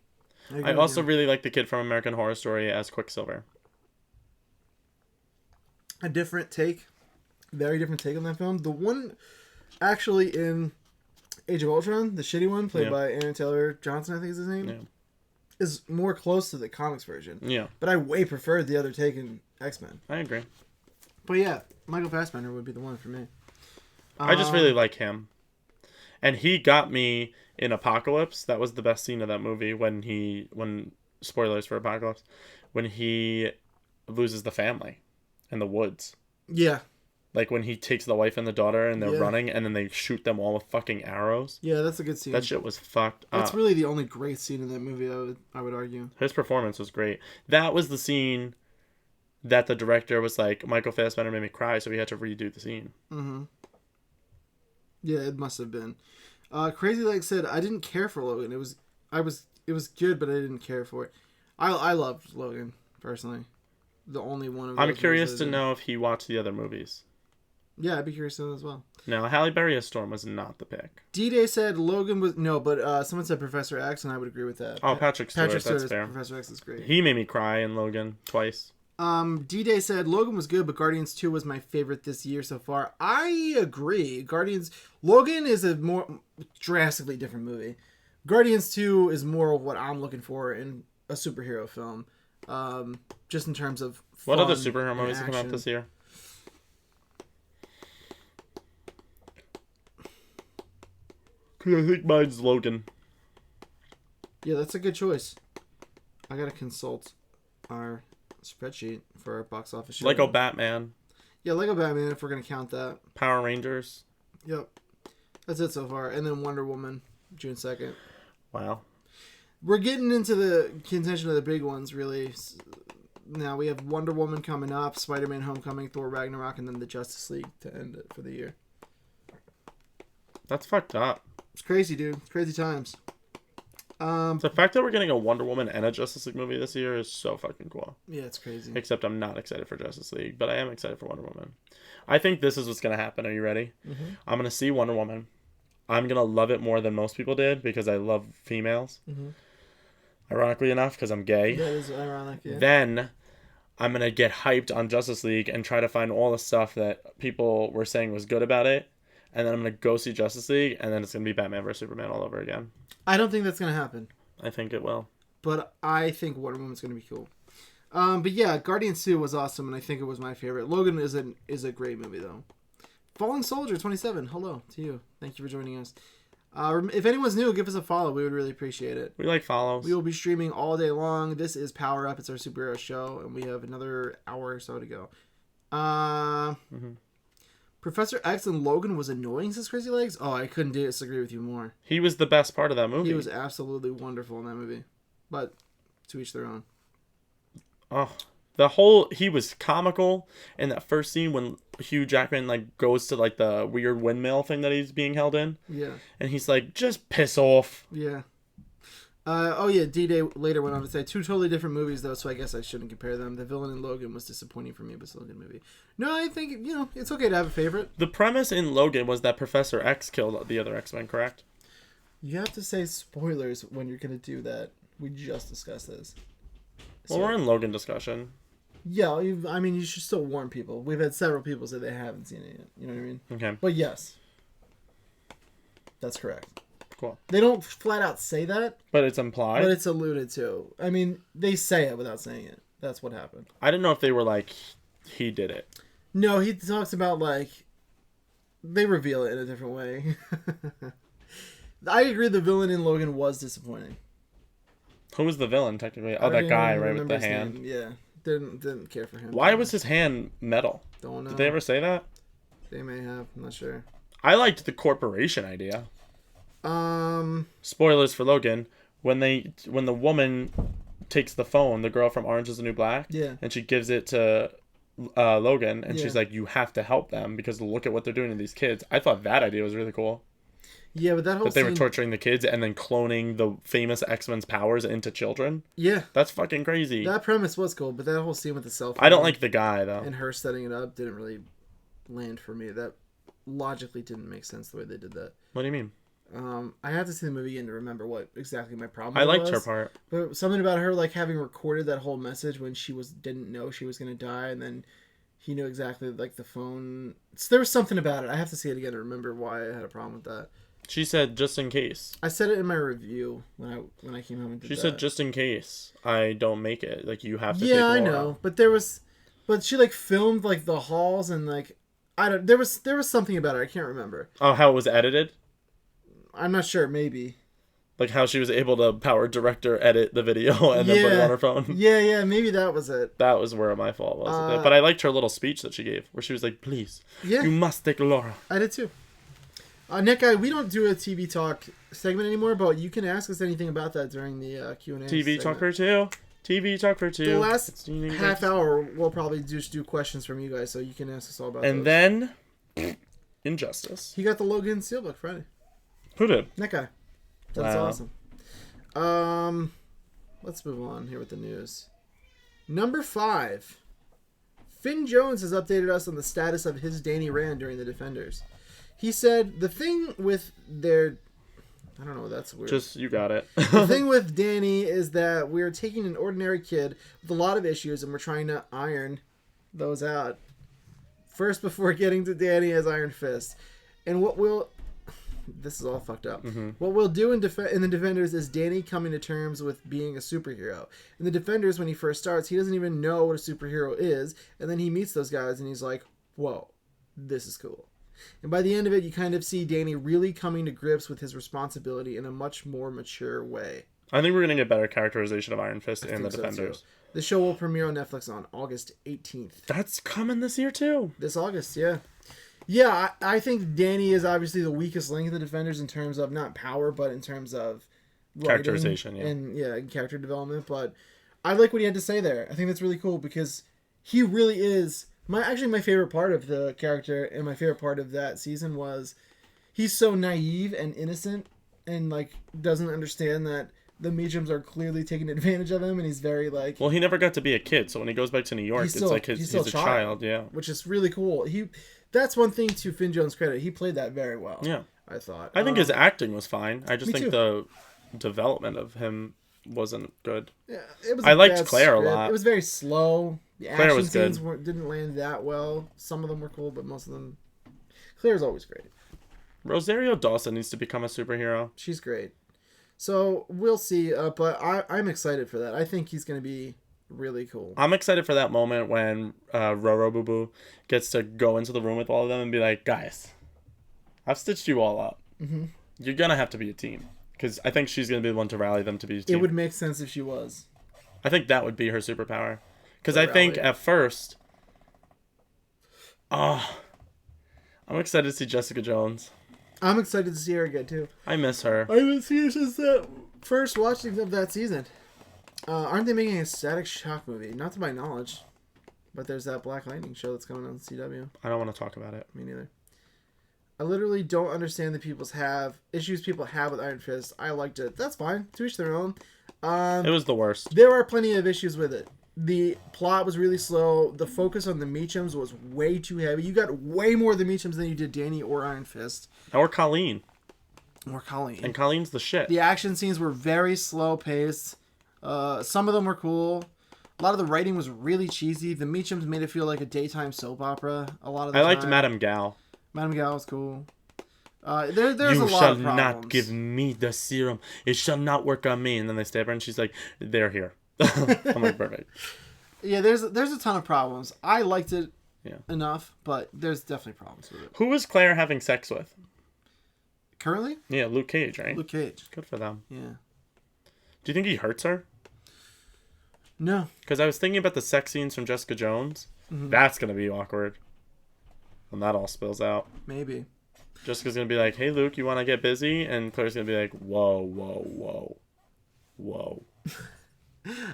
agree I with also you. really like the kid from American Horror Story as Quicksilver. A different take, very different take on that film. The one actually in Age of Ultron, the shitty one played by Aaron Taylor Johnson, I think is his name, is more close to the comics version. Yeah. But I way preferred the other take in X-Men. I agree. But yeah, Michael Fassbender would be the one for me. I just really like him. And he got me in Apocalypse. That was the best scene of that movie when spoilers for Apocalypse, when he loses the family in the woods. Yeah. Like when he takes the wife and the daughter and they're running and then they shoot them all with fucking arrows. Yeah, that's a good scene. That shit was fucked up. That's really the only great scene in that movie, I would argue. His performance was great. That was the scene that the director was like, Michael Fassbender made me cry, so we had to redo the scene. Mm-hmm. Yeah, it must have been. Crazy Legs said, I didn't care for Logan. It was good, but I didn't care for it. I loved Logan, personally. The only one of those I'm curious movies to that I know if he watched the other movies. Yeah, I'd be curious to know as well. No, Halle Berry as Storm was not the pick. D-Day said Logan was... No, but someone said Professor X, and I would agree with that. Oh, Patrick Stewart, that's as fair. Professor X is great. He made me cry in Logan twice. D-Day said Logan was good, but Guardians 2 was my favorite this year so far. I agree. Logan is a more drastically different movie. Guardians 2 is more of what I'm looking for in a superhero film. Just in terms of What fun other superhero and movies have come out action. this year? I think mine's Logan. Yeah, that's a good choice. I gotta consult our spreadsheet for our box office. Lego showing. Batman. Yeah, Lego Batman, if we're gonna count that. Power Rangers. Yep. That's it so far. And then Wonder Woman, June 2nd. Wow. We're getting into the contention of the big ones, really. Now we have Wonder Woman coming up, Spider-Man Homecoming, Thor Ragnarok, and then the Justice League to end it for the year. That's fucked up. It's crazy, dude. It's crazy times. The fact that we're getting a Wonder Woman and a Justice League movie this year is so fucking cool. Yeah, it's crazy. Except I'm not excited for Justice League, but I am excited for Wonder Woman. I think this is what's going to happen. Are you ready? Mm-hmm. I'm going to see Wonder Woman. I'm going to love it more than most people did because I love females. Mm-hmm. Ironically enough, because I'm gay. That is ironic, yeah. Then I'm going to get hyped on Justice League and try to find all the stuff that people were saying was good about it. and then I'm gonna go see Justice League, and then it's gonna be Batman vs Superman all over again. I don't think that's gonna happen, I think it will. but I think Wonder Woman's gonna be cool. But yeah, Guardians 2 was awesome, and I think it was my favorite. Logan is a great movie though. Fallen Soldier 27. Hello to you. Thank you for joining us. If anyone's new, give us a follow. We would really appreciate it. We like follows. We will be streaming all day long. This is Power Up. It's our superhero show, and we have another hour or so to go. Professor X and Logan was annoying, says Crazy Legs. Oh, I couldn't disagree with you more. He was the best part of that movie. He was absolutely wonderful in that movie. But to each their own. Oh, he was comical in that first scene when Hugh Jackman like goes to like the weird windmill thing that he's being held in. Yeah. And he's like, just piss off. Yeah. D-Day later went on to say, 2 totally different movies, though, so I guess I shouldn't compare them. The villain in Logan was disappointing for me, but still a good movie. No, I think, it's okay to have a favorite. The premise in Logan was that Professor X killed the other X-Men, correct? You have to say spoilers when you're going to do that. We just discussed this. Well, we're in Logan discussion. Yeah, you should still warn people. We've had several people say they haven't seen it yet. You know what I mean? Okay. But yes. That's correct. Cool. They don't flat out say that. But it's implied? But it's alluded to. I mean, they say it without saying it. That's what happened. I didn't know if they were like, he did it. No, he talks about like, they reveal it in a different way. I agree the villain in Logan was disappointing. Who was the villain, technically? Oh, that guy, right, with the hand. Name. Yeah. Didn't care for him. Why was his hand metal? Don't know. Did they ever say that? They may have. I'm not sure. I liked the corporation idea. Spoilers for Logan. When the woman takes the phone, the girl from Orange is the New Black, yeah, and she gives it to Logan, and she's like, you have to help them because look at what they're doing to these kids. I thought that idea was really cool. Yeah, but that whole they were torturing the kids and then cloning the famous X-Men's powers into children. Yeah. That's fucking crazy. That premise was cool, but that whole scene with the cell phone... I don't like the guy, though. And her setting it up didn't really land for me. That logically didn't make sense the way they did that. What do you mean? I have to see the movie again to remember what exactly my problem was. I liked her part. But something about her like having recorded that whole message when she didn't know she was going to die, and then he knew exactly like the phone... So there was something about it. I have to see it again to remember why I had a problem with that. She said, just in case. I said it in my review when I came home and did She that. said, just in case I don't make it. Like, you have to take Yeah, Laura. I know. But she, like, filmed, like, the halls and, like... There was something about it. I can't remember. Oh, how it was edited? I'm not sure. Maybe. Like, how she was able to power director edit the video and then put it on her phone. Yeah. Maybe that was it. That was where my fault was. With it. But I liked her little speech that she gave, where she was like, please, you must take Laura. I did, too. Nick, we don't do a TV Talk segment anymore, but you can ask us anything about that during the Q&A TV segment. Talk for two. TV Talk for two. The last half hour, we'll probably just do questions from you guys, so you can ask us all about and those. Then, Injustice. He got the Logan Steelbook Friday. Who did? That guy. That's awesome. Let's move on here with the news. Number 5. Finn Jones has updated us on the status of his Danny Rand during the Defenders. He said, the thing with their... I don't know, that's weird. Just, you got it. The thing with Danny is that we're taking an ordinary kid with a lot of issues and we're trying to iron those out. First, before getting to Danny as Iron Fist. And what we'll... This is all fucked up. Mm-hmm. What we'll do in the Defenders is Danny coming to terms with being a superhero. In the Defenders, when he first starts, he doesn't even know what a superhero is. And then he meets those guys and he's like, whoa, this is cool. And by the end of it, you kind of see Danny really coming to grips with his responsibility in a much more mature way. I think we're going to get better characterization of Iron Fist in the Defenders. So the show will premiere on Netflix on August 18th. That's coming this year, too. This August, yeah. Yeah, I think Danny is obviously the weakest link in the Defenders in terms of not power, but in terms of characterization, and character development. But I like what he had to say there. I think that's really cool because he really is... My favorite part of the character and my favorite part of that season was he's so naive and innocent and like doesn't understand that the Meachums are clearly taking advantage of him, and he's very like... Well, he never got to be a kid, so when he goes back to New York, it's like he's a child, yeah. Which is really cool. That's one thing to Finn Jones' credit. He played that very well. Yeah. I thought. I think his acting was fine. I just think too. the development of him wasn't good. Yeah, it was I liked Claire a lot. It was very slow. The Claire action was scenes good. didn't land that well. Some of them were cool, but most of them... Claire's always great. Rosario Dawson needs to become a superhero. She's great. So we'll see, but I'm excited for that. I think he's going to be really cool. I'm excited for that moment when Roro Boo Boo gets to go into the room with all of them and be like, guys, I've stitched you all up. Mm-hmm. You're going to have to be a team. Because I think she's going to be the one to rally them to be a team. It would make sense if she was. I think that would be her superpower. Because I think at first... I'm excited to see Jessica Jones. I'm excited to see her again, too. I miss her. I haven't seen her since that first watching of that season. Aren't they making a Static Shock movie? Not to my knowledge. But there's that Black Lightning show that's coming on CW. I don't want to talk about it. Me neither. I literally don't understand the issues people have with Iron Fist. I liked it. That's fine. To each their own. It was the worst. There are plenty of issues with it. The plot was really slow. The focus on the Meachums was way too heavy. You got way more of the Meachums than you did Danny or Iron Fist. Or Colleen. Or Colleen. And Colleen's the shit. The action scenes were very slow paced. Some of them were cool. A lot of the writing was really cheesy. The Meachums made it feel like a daytime soap opera a lot of the time. I liked Madame Gal. Madame Gal was cool. There's a lot of problems. You shall not give me the serum. It shall not work on me. And then they stab her and she's like, they're here. I'm like, perfect. Yeah, there's a ton of problems. I liked it enough, but there's definitely problems with it. Who was Claire having sex with? Currently? Yeah, Luke Cage, right? Luke Cage. Good for them. Yeah. Do you think he hurts her? No. Because I was thinking about the sex scenes from Jessica Jones. Mm-hmm. That's going to be awkward. When that all spills out. Maybe. Jessica's going to be like, hey, Luke, you want to get busy? And Claire's going to be like, whoa, whoa, whoa. Whoa.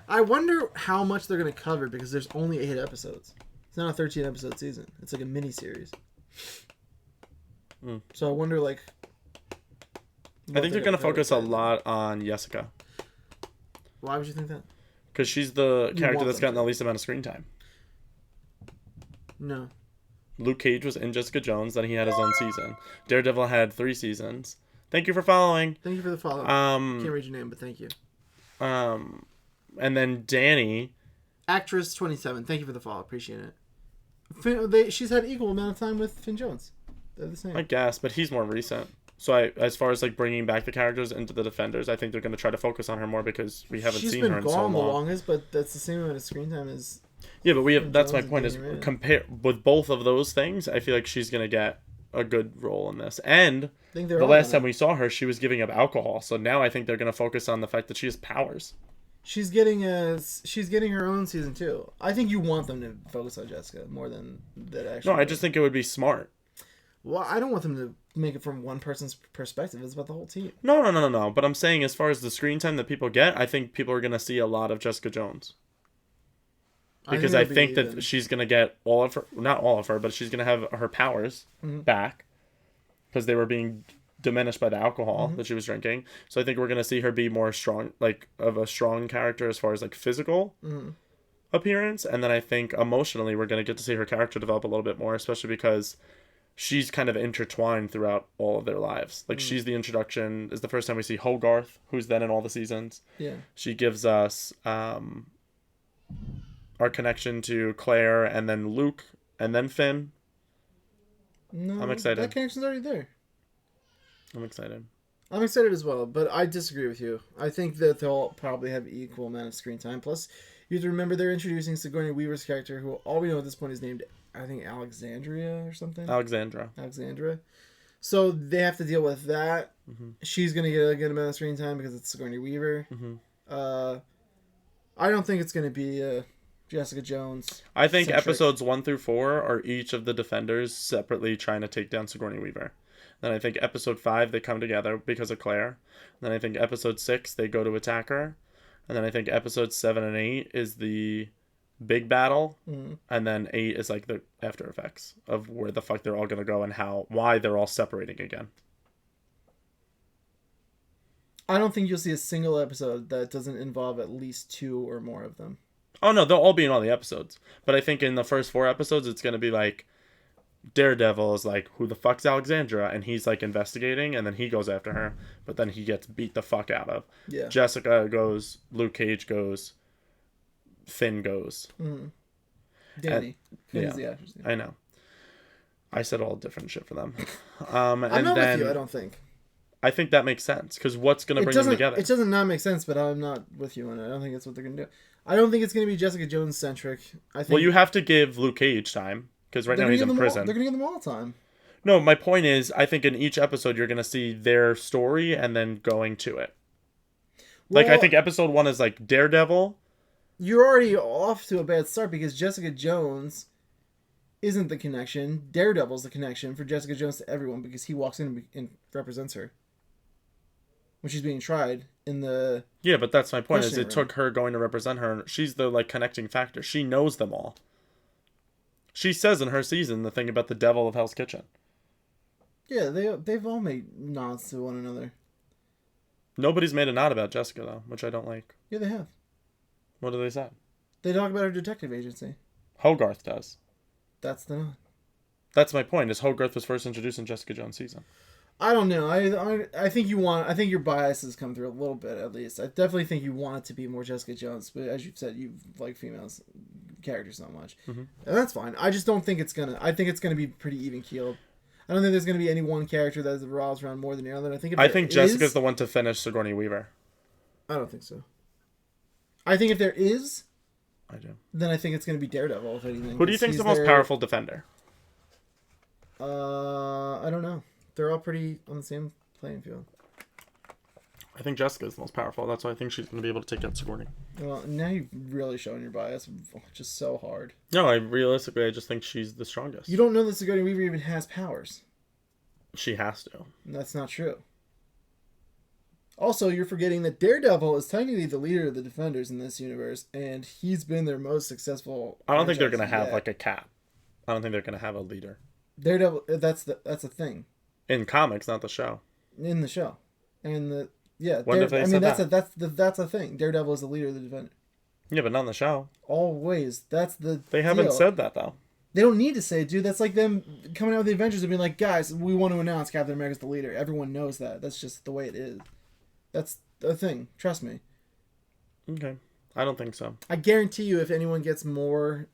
I wonder how much they're going to cover because there's only 8 episodes. It's not a 13-episode season. It's like a mini-series. So I wonder, like... I think they're going to focus a lot on Jessica. Why would you think that? Because she's the character that's gotten the least amount of screen time. No. Luke Cage was in Jessica Jones, then he had his own season. Daredevil had 3 seasons. Thank you for following. Thank you for the follow. Can't read your name, but thank you. And then Danny... Actress 27. Thank you for the follow. Appreciate it. She's had equal amount of time with Finn Jones. They're the same. I guess, but he's more recent. So as far as like bringing back the characters into the Defenders, I think they're going to try to focus on her more because we haven't seen her in so long. She's been gone the longest, but that's the same amount of screen time as... Yeah, but we have. That's my point. Is compare with both of those things. I feel like she's gonna get a good role in this. And the last time we saw her, she was giving up alcohol. So now I think they're gonna focus on the fact that she has powers. She's getting her own season 2. I think you want them to focus on Jessica more than that. Actually, no, I just think it would be smart. Well, I don't want them to make it from one person's perspective. It's about the whole team. No. But I'm saying as far as the screen time that people get, I think people are gonna see a lot of Jessica Jones. Because I think that she's going to get all of her... Not all of her, but she's going to have her powers back. Because they were being diminished by the alcohol that she was drinking. So I think we're going to see her be more strong... Like, of a strong character as far as, like, physical appearance. And then I think emotionally we're going to get to see her character develop a little bit more. Especially because she's kind of intertwined throughout all of their lives. Like, she's the introduction... Is the first time we see Hogarth, who's then in all the seasons. Yeah. She gives us... our connection to Claire, and then Luke, and then Finn. No, I'm excited. That connection's already there. I'm excited. I'm excited as well, but I disagree with you. I think that they'll probably have equal amount of screen time. Plus, you have to remember they're introducing Sigourney Weaver's character, who all we know at this point is named, I think, Alexandria or something? Alexandra. So they have to deal with that. She's going to get a good amount of screen time because it's Sigourney Weaver. I don't think it's going to be... Jessica Jones. I think episodes 1 through 4 are each of the Defenders separately trying to take down Sigourney Weaver. Then I think episode 5 they come together because of Claire. Then I think episode 6 they go to attack her. And then I think episodes 7 and 8 is the big battle. And then 8 is like the after effects of where the fuck they're all gonna go and why they're all separating again. I don't think you'll see a single episode that doesn't involve at least 2 or more of them. Oh, no, they'll all be in all the episodes. But I think in the first 4 episodes, it's going to be like, Daredevil is like, who the fuck's Alexandra? And he's like investigating, and then he goes after her. But then he gets beat the fuck out of. Yeah. Jessica goes, Luke Cage goes, Finn goes. Danny. Finn is the actress. I know. I said all different shit for them. I'm and not then with you, I don't think. I think that makes sense because what's going to bring them together? It doesn't not make sense, but I'm not with you on it. I don't think that's what they're going to do. I don't think it's going to be Jessica Jones centric. I think Well, you have to give Luke Cage time because right now he's in prison. They're going to give them all time. No, my point is, I think in each episode you're going to see their story and then going to it. Like, I think episode 1 is like Daredevil. You're already off to a bad start because Jessica Jones isn't the connection. Daredevil's the connection for Jessica Jones to everyone because he walks in and represents her when she's being tried in the... Yeah, but that's my point, is it room. took her going to represent her. She's the, like, connecting factor. She knows them all. She says in her season the thing about the devil of Hell's Kitchen. Yeah, they've all made nods to one another. Nobody's made a nod about Jessica, though, which I don't like. Yeah, they have. What do they say? They talk about her detective agency. Hogarth does. That's the nod. That's my point, is Hogarth was first introduced in Jessica Jones' season. I don't know. I think I think your biases come through a little bit, at least. I definitely think you want it to be more Jessica Jones, but as you've said, you like females characters so much. And that's fine. I just don't think it's gonna... I think it's gonna be pretty even-keeled. I don't think there's going to be any one character that revolves around more than the other. I think Jessica's the one to finish Sigourney Weaver. I don't think so. I think if there is, I do. Then I think it's going to be Daredevil, if anything. Who do you think is the most powerful defender? I don't know. They're all pretty on the same playing field. I think Jessica's the most powerful. That's why I think she's going to be able to take out Sigourney. Well, now you've really shown your bias just so hard. No, I just think she's the strongest. You don't know that Sigourney Weaver even has powers. She has to. And that's not true. Also, you're forgetting that Daredevil is technically the leader of the Defenders in this universe, and he's been their most successful. I don't think they're going to have like a cap. I don't think they're going to have a leader. Daredevil, that's a thing. In comics, not the show. In the show, and the yeah. When did they say that? That's a thing. Daredevil is the leader of the Defender. Yeah, but not in the show. Always. That's the. They haven't said that though. They don't need to say it, dude. That's like them coming out with the Avengers and being like, guys, we want to announce Captain America's the leader. Everyone knows that. That's just the way it is. That's a thing. Trust me. Okay. I don't think so. I guarantee you if anyone gets more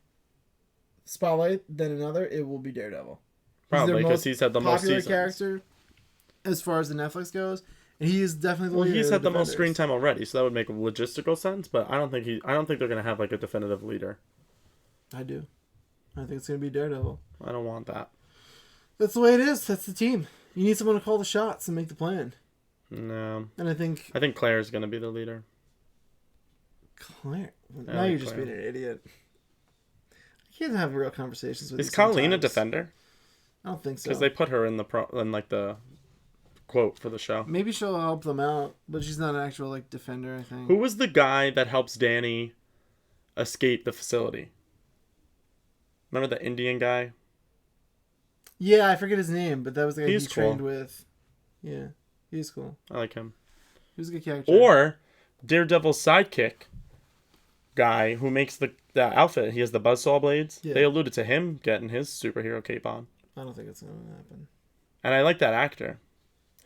spotlight than another, it will be Daredevil. Probably because he's had the most seasons. Popular character as far as the Netflix goes, and he is definitely the leader. He's had the most Defenders. screen time already, so that would make logistical sense, but I don't think they're going to have like a definitive leader. I do. I think it's going to be Daredevil. I don't want that. That's the way it is. That's the team. You need someone to call the shots and make the plan. No. And I think Claire's going to be the leader. Claire? Now you're just being an idiot. I can't have real conversations with you. Is Colleen a sometimes. defender? I don't think so. Because they put her in the quote for the show. Maybe she'll help them out, but she's not an actual like defender, I think. Who was the guy that helps Danny escape the facility? Remember the Indian guy? Yeah, I forget his name, but that was the guy he trained cool. with. Yeah, he's cool. I like him. He was a good character. Or Daredevil's sidekick guy who makes the outfit. He has the buzzsaw blades. Yeah. They alluded to him getting his superhero cape on. I don't think it's going to happen. And I like that actor.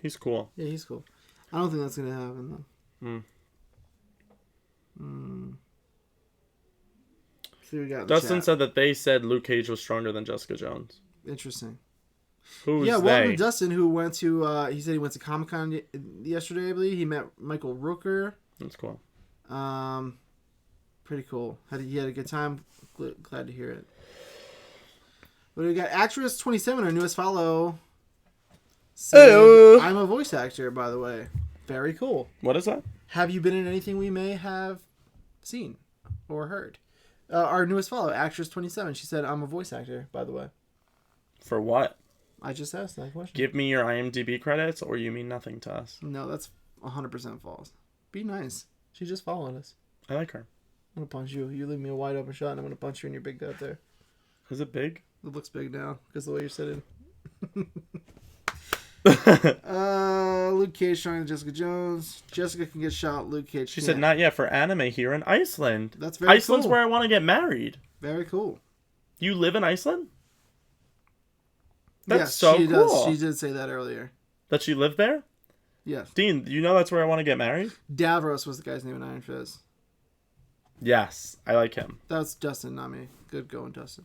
He's cool. Yeah, he's cool. I don't think that's going to happen, though. See, we got Dustin said that they said Luke Cage was stronger than Jessica Jones. Interesting. Who's yeah, they? welcome to Dustin, who went to, he said he went to Comic-Con yesterday, I believe. He met Michael Rooker. That's cool. Pretty cool. He had a good time. Glad to hear it. But we got actress 27, our newest follow. I'm a voice actor, by the way. Very cool. What is that? Have you been in anything we may have seen or heard? Our newest follow, actress 27. She said, I'm a voice actor, by the way. For what? I just asked that question. Give me your IMDb credits, or you mean nothing to us. No, that's 100% false. Be nice. She just followed us. I like her. I'm going to punch you. You leave me a wide open shot, and I'm going to punch you in your big gut there. Is it big? It looks big now, because the way you're sitting. Luke Cage showing Jessica Jones. Jessica can get shot. Luke Cage She said not yet for anime here in Iceland. That's very Iceland's cool. where I want to get married. Very cool. You live in Iceland? That's yes, so she cool. Does. She did say that earlier. That she lived there? Yes. Dean, you know that's where I want to get married? Davros was the guy's name in Iron Fist. Yes, I like him. That's Dustin, not me. Good going, Dustin.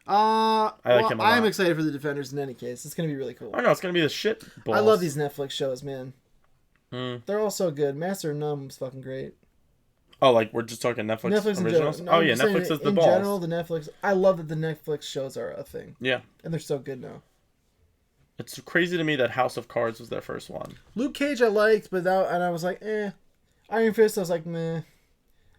like him a I'm lot. excited for the Defenders in any case. It's gonna be really cool. I know it's gonna be the shit balls. I love these Netflix shows, man. Mm. They're all so good. Master of None was fucking great. Oh, like we're just talking Netflix originals? No, Oh I'm yeah, just saying Netflix is the in balls. general, the Netflix. I love that the Netflix shows are a thing, Yeah. and they're so good now. It's crazy to me that House of Cards was their first one. Luke Cage I liked, and I was like, eh. Iron Fist I was like, meh.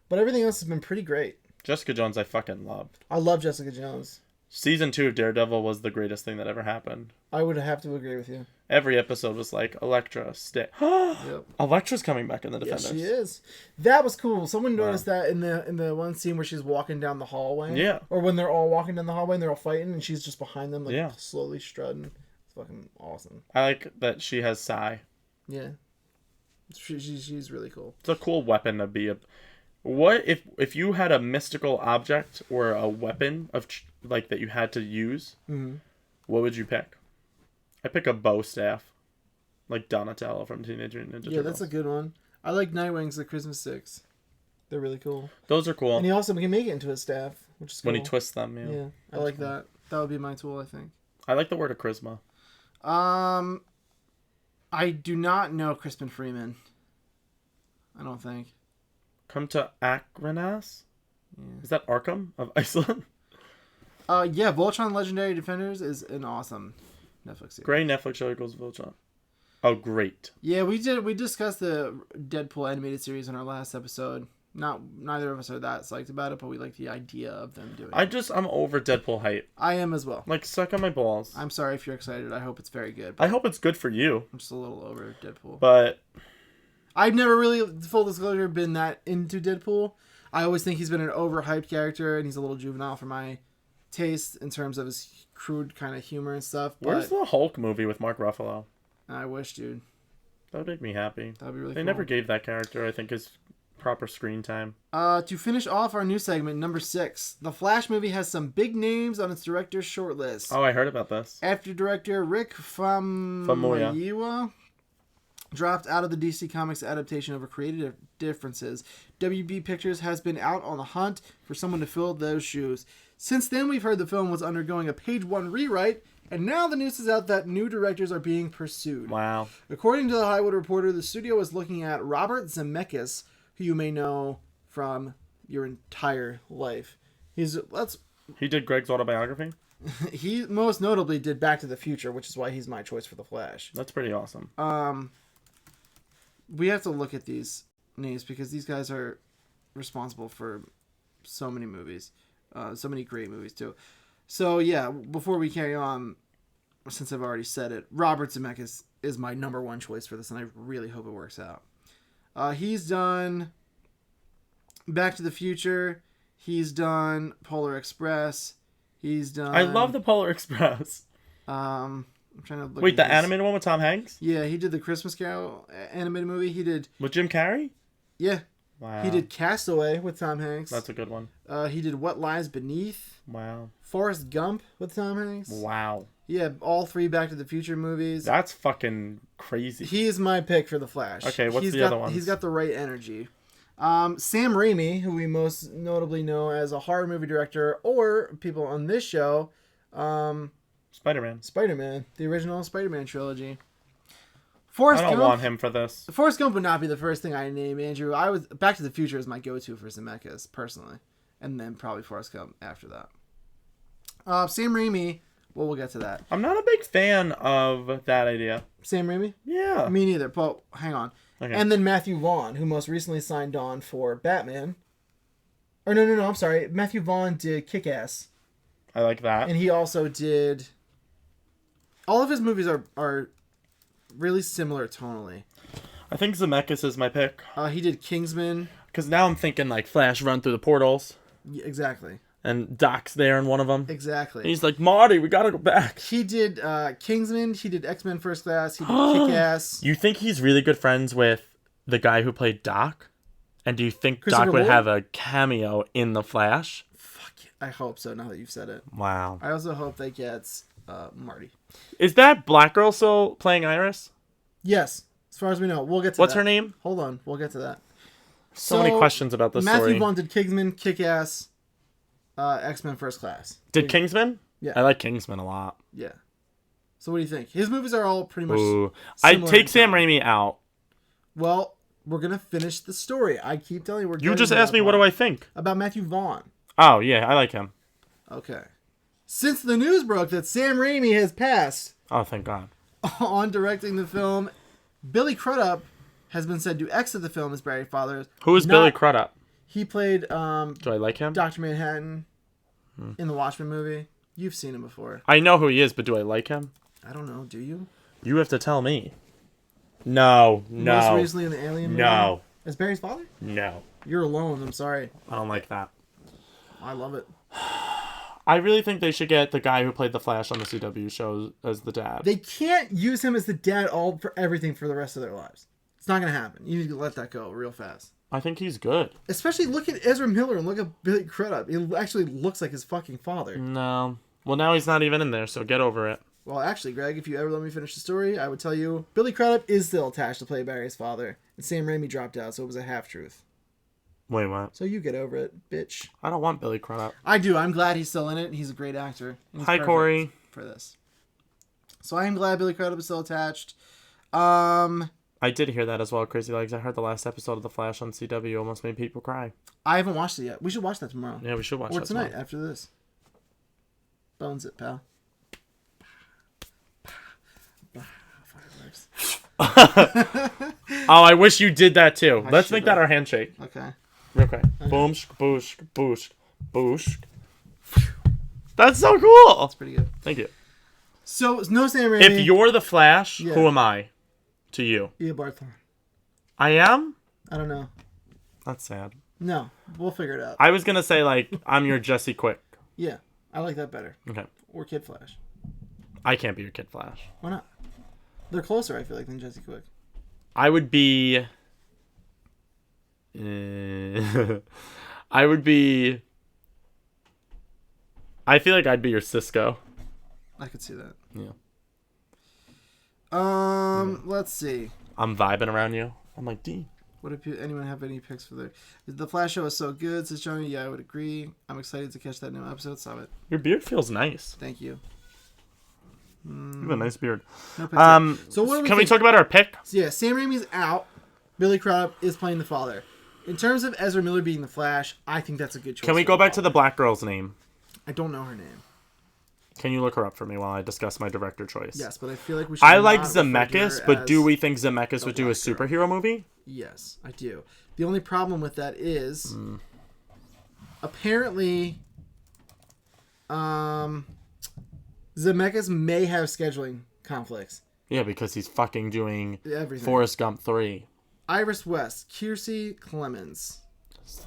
But everything else has been pretty great. Jessica Jones I fucking loved. I love Jessica Jones. Season 2 of Daredevil was the greatest thing that ever happened. I would have to agree with you. Every episode was like, Elektra, stay. Yep. Elektra's coming back in the Yes, Defenders. she is. That was cool. Someone noticed that in the one scene where she's walking down the hallway. Yeah. Or when they're all walking down the hallway and they're all fighting and she's just behind them, like Yeah. slowly strutting. It's fucking awesome. I like that she has Psy. Yeah. She's really cool. It's a cool weapon to be a... What if you had a mystical object or a weapon of like that you had to use? Mm-hmm. What would you pick? I pick a bow staff, like Donatello from Teenage Mutant Ninja Turtles. Yeah, that's a good one. I like Nightwing's the Christmas sticks. They're really cool. Those are cool. And he also can make it into a staff, which is cool. When he twists them, yeah. Yeah, I like that. That would be my tool, I think. I like the word of charisma. I do not know Crispin Freeman. I don't think. Come to Akranas? Yeah. Is that Arkham of Iceland? Yeah, Voltron Legendary Defenders is an awesome Netflix series. Great Netflix show equals Voltron. Oh, great. Yeah, we discussed the Deadpool animated series in our last episode. Neither of us are that psyched about it, but we like the idea of them doing it. I'm over Deadpool hype. I am as well. Like, suck on my balls. I'm sorry if you're excited. I hope it's very good. I hope it's good for you. I'm just a little over Deadpool. But I've never really, full disclosure, been that into Deadpool. I always think he's been an overhyped character, and he's a little juvenile for my taste in terms of his crude kind of humor and stuff. where's But the Hulk movie with Mark Ruffalo? I wish, dude. That would make me happy. That'd be really They cool. never gave that character, I think, his proper screen time. To finish off our new segment, number 6, the Flash movie has some big names on its director's shortlist. Oh, I heard about this. After director Rick Famuyiwa dropped out of the DC Comics adaptation over creative differences, WB Pictures has been out on the hunt for someone to fill those shoes. Since then, we've heard the film was undergoing a page 1 rewrite, and now the news is out that new directors are being pursued. Wow. According to the Hollywood Reporter, the studio is looking at Robert Zemeckis, who you may know from your entire life. He did Greg's autobiography? He most notably did Back to the Future, which is why he's my choice for the Flash. That's pretty awesome. We have to look at these names because these guys are responsible for so many movies, so many great movies too. So yeah, before we carry on, since I've already said it, Robert Zemeckis is my number one choice for this, and I really hope it works out. He's done Back to the Future. He's done Polar Express. He's done. I love the Polar Express. I'm trying to look. Wait, at the his... animated one with Tom Hanks? Yeah, he did the Christmas Carol animated movie. He did. With Jim Carrey? Yeah. Wow. He did Castaway with Tom Hanks. That's a good one. He did What Lies Beneath. Wow. Forrest Gump with Tom Hanks. Wow. Yeah, all 3 Back to the Future movies. That's fucking crazy. He is my pick for the Flash. Okay, what's the other ones? He's got the right energy. Sam Raimi, who we most notably know as a horror movie director, or people on this show, Spider-Man, the original Spider-Man trilogy. I don't want him for this. Forrest Gump would not be the first thing I name, Andrew. Back to the Future is my go-to for Zemeckis, personally. And then probably Forrest Gump after that. Sam Raimi, well, we'll get to that. I'm not a big fan of that idea. Sam Raimi? Yeah. Me neither, but hang on. Okay. And then Matthew Vaughn, who most recently signed on for Batman. Or no, I'm sorry. Matthew Vaughn did Kick-Ass. I like that. And he also did... All of his movies are really similar tonally. I think Zemeckis is my pick. He did Kingsman. Because now I'm thinking like Flash run through the portals. Yeah, exactly. And Doc's there in one of them. Exactly. And he's like, Marty, we gotta go back. He did Kingsman. He did X-Men First Class. He did Kick-Ass. You think he's really good friends with the guy who played Doc? And do you think Doc would Lloyd? have a cameo in The Flash? Fuck it. I hope so, now that you've said it. Wow. I also hope that gets Marty. Is that black girl still playing Iris? Yes. As far as we know. We'll get to that. What's her name? Hold on. We'll get to that. So many questions about this Matthew story. Vaughn did Kingsman, Kick-Ass. X-Men First Class. Did Kingsman? Yeah. I like Kingsman a lot. Yeah. So what do you think? His movies are all pretty much. Ooh. I'd similar take in Sam tone. Raimi out. Well, we're gonna finish the story. I keep telling you, we're. You getting just to asked that me, what do part. I think? About Matthew Vaughn? Oh, yeah, I like him. Okay. Since the news broke that Sam Raimi has passed Oh, thank God. on directing the film, Billy Crudup has been said to exit the film as Barry Father. Who is Billy Crudup? He played Do I like him? Dr. Manhattan in the Watchmen movie. You've seen him before. I know who he is, but do I like him? I don't know. Do you? You have to tell me. No. Most recently in the Alien movie. No. As Barry's father? No. You're alone. I'm sorry. I don't like that. I love it. I really think they should get the guy who played the Flash on the CW show as the dad. They can't use him as the dad all for everything for the rest of their lives. It's not going to happen. You need to let that go real fast. I think he's good. Especially look at Ezra Miller and look at Billy Crudup. He actually looks like his fucking father. No. Well, now he's not even in there, so get over it. Well, actually, Greg, if you ever let me finish the story, I would tell you Billy Crudup is still attached to play Barry's father. And Sam Raimi dropped out, so it was a half-truth. Wait, what? So you get over it, bitch. I don't want Billy Crudup. I do. I'm glad he's still in it. He's a great actor. And he's Hi, perfect Corey. For this. So I am glad Billy Crudup is still attached. I did hear that as well, Crazy Legs. I heard the last episode of The Flash on CW almost made people cry. I haven't watched it yet. We should watch that tomorrow. Yeah, we should watch Or that tonight, tomorrow. after this. Bones it, pal. Fireworks. Oh, I wish you did that too. I Let's make that should've. our handshake. Okay. Real quick. Boosh, boosh, boosh, boosh. That's so cool. That's pretty good. Thank you. So, no Sam Raimi. If you're the Flash, Yeah. who am I to you? Ia Barthorn. I am? I don't know. That's sad. No. We'll figure it out. I was going to say, like, I'm your Jesse Quick. Yeah. I like that better. Okay. Or Kid Flash. I can't be your Kid Flash. Why not? They're closer, I feel like, than Jesse Quick. I would be... I would be... I feel like I'd be your Cisco. I could see that. Yeah. Let's see. I'm vibing around you. I'm like, D. What if anyone have any picks for the Flash show is so good, says Johnny. Yeah, I would agree. I'm excited to catch that new episode. Stop it. Your beard feels nice. Thank you. You have a nice beard. No picks yet. So what do Can we think? talk about our pick? So yeah, Sam Raimi's out. Billy Crudup is playing the father. In terms of Ezra Miller being the Flash, I think that's a good choice. Can we for go the back to the father. black girl's name? I don't know her name. Can you look her up for me while I discuss my director choice? Yes, but I feel like we should. I like not refer to her Zemeckis, but do as- we think Zemeckis would do a black girl. superhero movie? Yes, I do. The only problem with that is apparently Zemeckis may have scheduling conflicts. Yeah, because he's fucking doing Everything. Forrest Gump 3. Iris West, Kiersey Clemens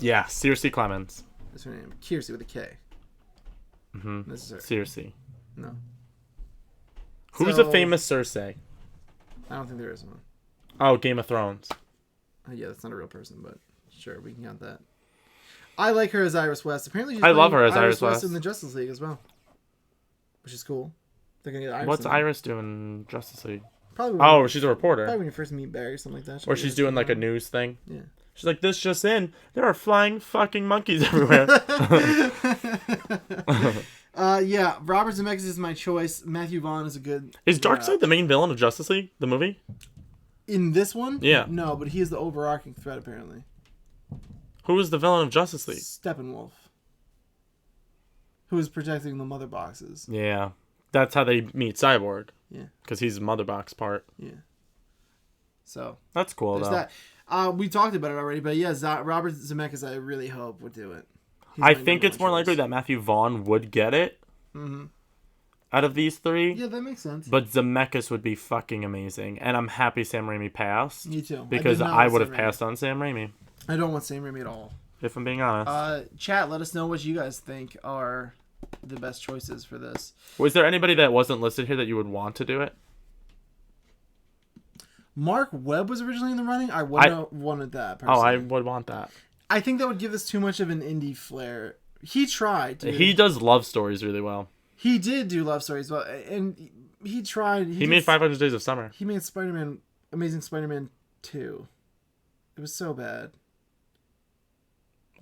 Yeah, Circe Clemens. is her name. Kiersey with a K. Mm-hmm. This is her. Circe. No, Who's So- a famous Circe? I don't think there is one. Oh, Game of Thrones. Yeah, that's not a real person, but sure, we can count that. I like her as Iris West. Apparently, she's I love playing her as Iris West. in the Justice League as well, which is cool. They're gonna get Iris. What's in there. Iris doing in Justice League? Probably. Oh, she's a reporter. Probably when you first meet Barry or something like that. Or she's doing like a news thing. Yeah. She's like, this just in. There are flying fucking monkeys everywhere. Yeah, Robert Zemeckis is my choice. Matthew Vaughn is a good. Is Darkseid the main villain of Justice League, the movie? In this one? Yeah. No, but he is the overarching threat apparently. Who is the villain of Justice League? Steppenwolf. Who is protecting the mother boxes. Yeah. That's how they meet Cyborg. Yeah. Because he's mother box part. Yeah. So That's cool, there's though. that. We talked about it already, but yeah, Robert Zemeckis, I really hope would do it. He's I my think number it's one more choice. likely that Matthew Vaughn would get it out of these three. Yeah, that makes sense. But Zemeckis would be fucking amazing. And I'm happy Sam Raimi passed. Me too. Because did not I want would have Sam Raimi. passed on Sam Raimi. I don't want Sam Raimi at all. If I'm being honest. Chat, let us know what you guys think are the best choices for this. Was there anybody that wasn't listed here that you would want to do it? Mark Webb was originally in the running. I wouldn't have wanted that. Oh, I Personally. would want that. I think that would give this too much of an indie flair. He tried. Dude. He does love stories really well. He did do love stories, well, and he tried. He made 500 Days of Summer. He made Spider-Man, Amazing Spider-Man 2. It was so bad.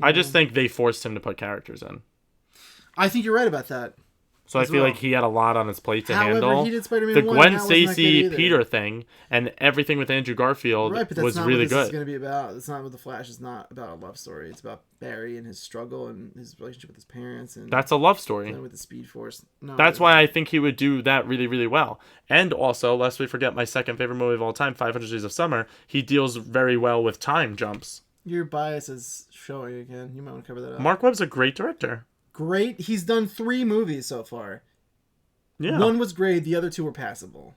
I just think they forced him to put characters in. I think you're right about that. So I as feel well. like he had a lot on his plate to However, handle. he did Spider-Man The 1, Gwen and that wasn't that good Stacy either. Peter thing and everything with Andrew Garfield Right, but that's was not really what this is good. going to be about. It's not what The Flash is not about a love story. It's about Barry and his struggle and his relationship with his parents and That's a love story. playing with the Speed Force. No, That's why I think he would do that really, really well. And also, lest we forget my second favorite movie of all time, 500 Days of Summer, he deals very well with time jumps. your bias is showing again. You might want to cover that up. Mark Webb's a great director. Great. He's done 3 movies so far. Yeah. One was great. The other 2 were passable.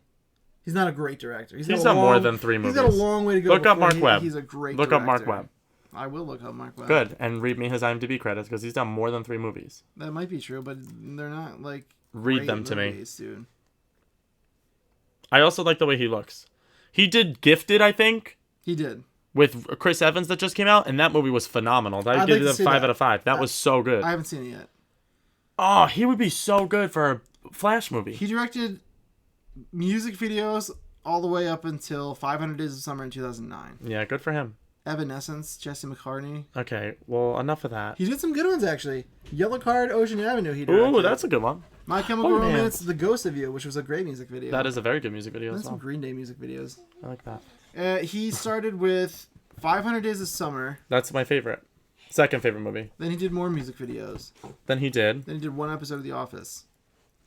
He's not a great director. He's done more than 3 movies. He's got a long way to go. Look up before Mark Webb. He's a great Look director. up Mark Webb. I will look up Mark Webb. Good. And read me his IMDb credits because he's done more than 3 movies. That might be true, but they're not like Read great them to me. movies, dude. I also like the way he looks. He did Gifted, I think, He did. with Chris Evans that just came out, and that movie was phenomenal. I I'd give like it to a see 5 that. out of 5. That was so good. I haven't seen it yet. Oh, he would be so good for a Flash movie. He directed music videos all the way up until 500 Days of Summer in 2009. Yeah, good for him. Evanescence, Jesse McCartney. Okay, well, enough of that. He did some good ones, actually. Yellow Card, Ocean Avenue, he directed. Ooh, that's a good one. My Chemical Oh, man. Romance, The Ghost of You, which was a great music video. That is a very good music video That's as some well. Green Day music videos. I like that. He started with 500 Days of Summer. That's my favorite. Second favorite movie. Then he did more music videos. Then he did. Then he did 1 episode of The Office.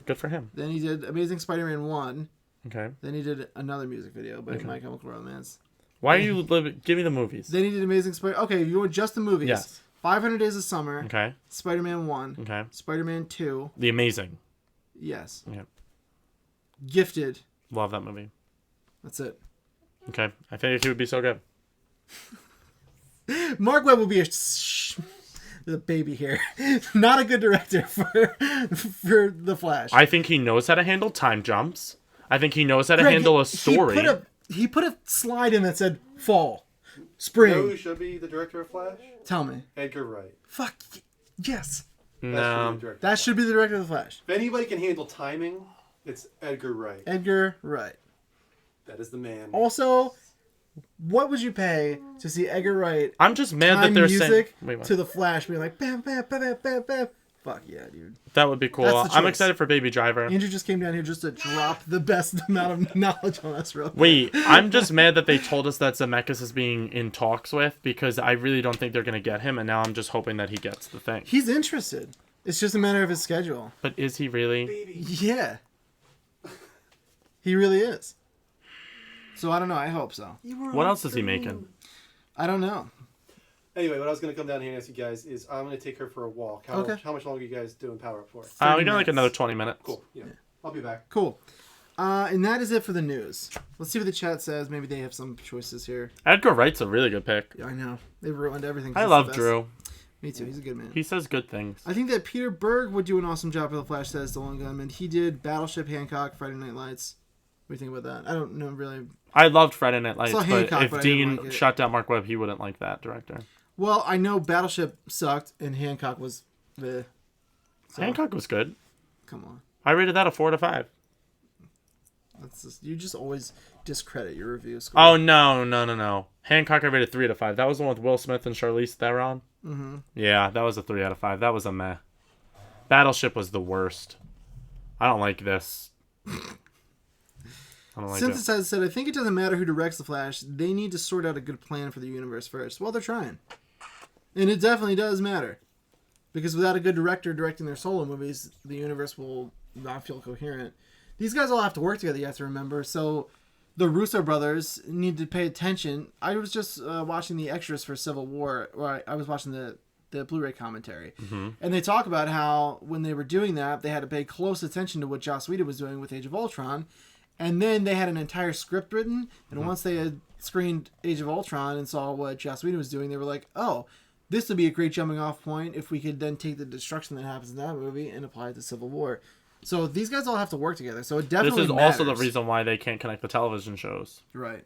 Good for him. Then he did Amazing Spider-Man 1. Okay. Then he did another music video by Okay. My Chemical Romance. Why are you give me the movies? Then he did Amazing Spider. Okay, if you want just the movies. Yes. 500 Days of Summer. Okay. Spider-Man 1. Okay. Spider-Man 2. The Amazing. Yes. Yeah. Gifted. Love that movie. That's it. Okay. I think he would be so good. Mark Webb will be the baby here. Not a good director for The Flash. I think he knows how to handle time jumps. I think he knows how to handle a story. He put a slide in that said fall, You know spring. who should be the director of Flash? Tell me. Edgar Wright. Fuck. Yes. That should be No. the director. That should be the director of The Flash. If anybody can handle timing, it's Edgar Wright. Edgar Wright. That is the man. Also, what would you pay to see Edgar Wright I'm just mad that time they're saying music Wait, what? to The Flash being like bam, bam, bam, bam, bam, bam. Fuck yeah, dude. That would be cool. That's the I'm choice. excited for Baby Driver. Andrew just came down here just to drop the best amount of knowledge on us real quick. Wait, I'm just mad that they told us that Zemeckis is being in talks with because I really don't think they're going to get him, and now I'm just hoping that he gets the thing. He's interested. It's just a matter of his schedule. But is he really? Baby. Yeah. He really is. So I don't know. I hope so. What else is he making? I don't know. Anyway, what I was going to come down here and ask you guys is I'm going to take her for a walk. Okay. How much longer are you guys doing Power Up for? We 30 got like minutes. another 20 minutes. Cool. Yeah. I'll be back. Cool. And that is it for the news. Let's see what the chat says. Maybe they have some choices here. Edgar Wright's a really good pick. Yeah, I know. They've ruined everything. I He's love the best. Drew. Me too. He's a good man. He says good things. I think that Peter Berg would do an awesome job for The Flash, says the Lone Gunman. He did Battleship, Hancock, Friday Night Lights. What do you think about that? I don't know really. I loved Friday Night Lights, Saw but Hancock, if but I didn't Dean like it. shot down Mark Webb, he wouldn't like that director. Well, I know Battleship sucked and Hancock was the. So, Hancock was good. Come on. I rated that a 4 out of 5. That's just, you just always discredit your review score. Oh, no. Hancock I rated 3 out of 5. That was the one with Will Smith and Charlize Theron. Mm-hmm. Yeah, that was a 3 out of 5. That was a meh. Battleship was the worst. I don't like this. I don't like it. Synthesizer said, I think it doesn't matter who directs The Flash. They need to sort out a good plan for the universe first. Well, they're trying. And it definitely does matter. Because without a good director directing their solo movies, the universe will not feel coherent. These guys all have to work together, you have to remember. So the Russo brothers need to pay attention. I was just watching the extras for Civil War, or I was watching the Blu-ray commentary. Mm-hmm. And they talk about how when they were doing that, they had to pay close attention to what Joss Whedon was doing with Age of Ultron. And then they had an entire script written. And once they had screened Age of Ultron and saw what Joss Whedon was doing, they were like, oh, this would be a great jumping off point if we could then take the destruction that happens in that movie and apply it to Civil War. So these guys all have to work together. So it definitely This is matters. also the reason why they can't connect the television shows. Right.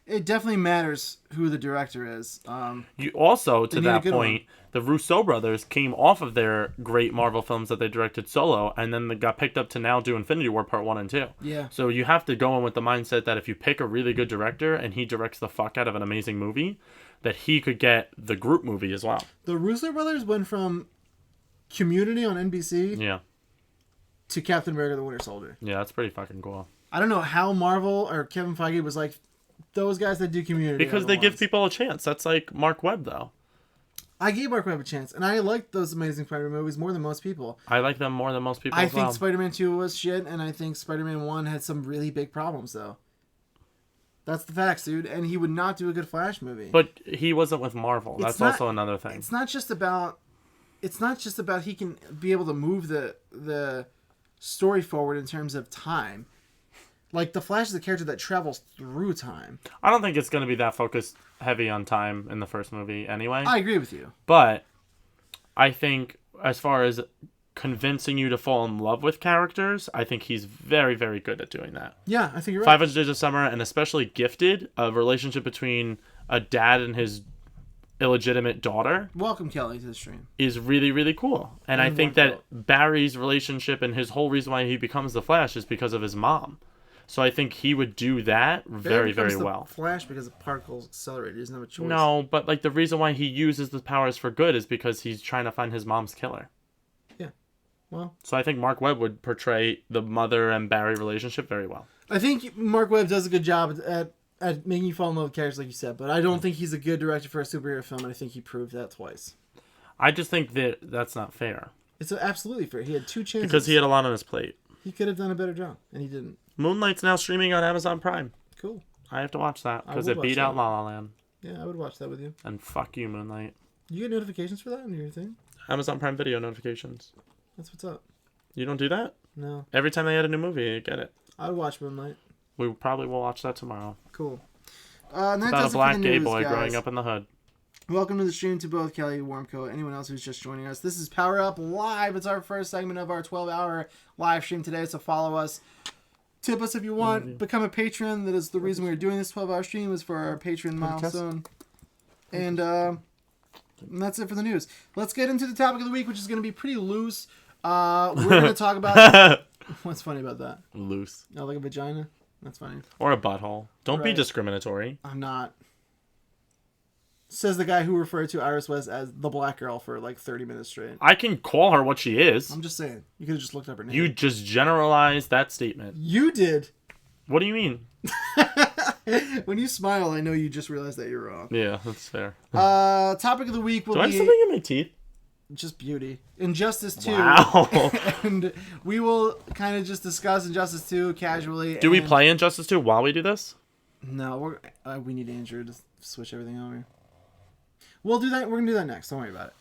It definitely matters who the director is. You also, to They need a that good point, the Russo brothers came off of their great Marvel films that they directed solo, and then they got picked up to now do Infinity War Part 1 and 2. Yeah. So you have to go in with the mindset that if you pick a really good director and he directs the fuck out of an amazing movie, that he could get the group movie as well. The Russo brothers went from Community on NBC Yeah. to Captain America: The Winter Soldier. Yeah, that's pretty fucking cool. I don't know how Marvel or Kevin Feige was like, those guys that do Community Because they give people a chance. That's like Mark Webb, though. I gave Mark Webb a chance, and I liked those Amazing Spider-Man movies more than most people. I like them more than most people I as think well. Spider-Man 2 was shit, and I think Spider-Man 1 had some really big problems, though. That's the facts, dude. And he would not do a good Flash movie. But he wasn't with Marvel. That's also another thing. It's not just about he can be able to move the story forward in terms of time. Like, the Flash is a character that travels through time. I don't think it's going to be that focused heavy on time in the first movie anyway. I agree with you. But I think as far as convincing you to fall in love with characters, I think he's very, very good at doing that. Yeah, I think you're right. 500 Days of Summer, and especially Gifted, a relationship between a dad and his illegitimate daughter. Welcome, Kelly, to the stream. Is really, really cool. And I think that Barry's relationship and his whole reason why he becomes the Flash is because of his mom. So I think he would do that very, very well. Flash because of particle accelerator. He doesn't have a choice. No, but like the reason why he uses the powers for good is because he's trying to find his mom's killer. Yeah. Well. So I think Mark Webb would portray the mother and Barry relationship very well. I think Mark Webb does a good job at making you fall in love with characters, like you said. But I don't think he's a good director for a superhero film, and I think he proved that twice. I just think that that's not fair. It's absolutely fair. He had 2 chances. Because he had a lot on his plate. He could have done a better job, and he didn't. Moonlight's now streaming on Amazon Prime. Cool. I have to watch that because it beat out La La Land. Yeah, I would watch that with you. And fuck you, Moonlight. You get notifications for that on your thing? Amazon Prime Video notifications. That's what's up. You don't do that? No. Every time they add a new movie, you get it. I would watch Moonlight. We probably will watch that tomorrow. Cool. About a black gay boy growing up in the hood. Welcome to the stream to both Kelly, Warmco, anyone else who's just joining us. This is Power Up Live. It's our first segment of our 12-hour live stream today, so follow us. Tip us if you want. Become a patron. That is the reason we're doing this 12-hour stream, is for our patron milestone. And that's it for the news. Let's get into the topic of the week, which is going to be pretty loose. We're going to talk about... What's funny about that? Loose. Oh, like a vagina? That's funny. Or a butthole. Don't be Right. discriminatory. I'm not. Says the guy who referred to Iris West as the black girl for like 30 minutes straight. I can call her what she is. I'm just saying. You could have just looked up her name. You just generalized that statement. You did. What do you mean? When you smile, I know you just realized that you're wrong. Yeah, that's fair. Topic of the week will Do I have be something in my teeth? just beauty. Injustice 2. Wow. And we will kind of just discuss Injustice 2 casually. Do we play Injustice 2 while we do this? No, we need Andrew to switch everything over. We'll do that. We're going to do that next. Don't worry about it.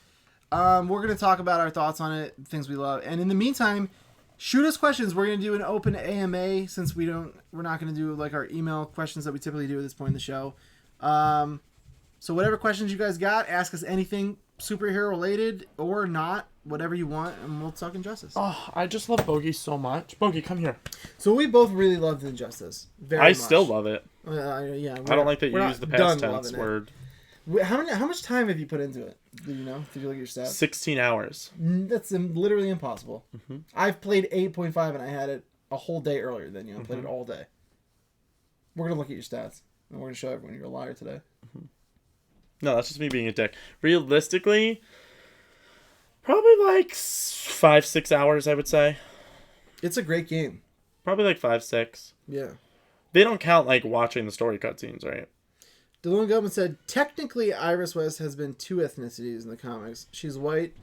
We're going to talk about our thoughts on it, things we love. And in the meantime, shoot us questions. We're going to do an open AMA since we're not going to do like our email questions that we typically do at this point in the show. So whatever questions you guys got, ask us anything superhero related or not, whatever you want, and we'll talk Injustice. Oh, I just love Bogey so much. Bogey, come here. So we both really loved Injustice. Very I much. still love it. Yeah. I don't like that you use the past tense word. How much time have you put into it? Do you know? Did you look at your stats? 16 hours. That's literally impossible. Mm-hmm. I've played 8.5 and I had it a whole day earlier than you. I played it all day. We're going to look at your stats. And we're going to show everyone you're a liar today. Mm-hmm. No, that's just me being a dick. Realistically, probably like 5-6 hours, I would say. It's a great game. Probably like 5-6. Yeah. They don't count like watching the story cutscenes, right? DeLone Goldman said, technically Iris West has been 2 ethnicities in the comics. She's white.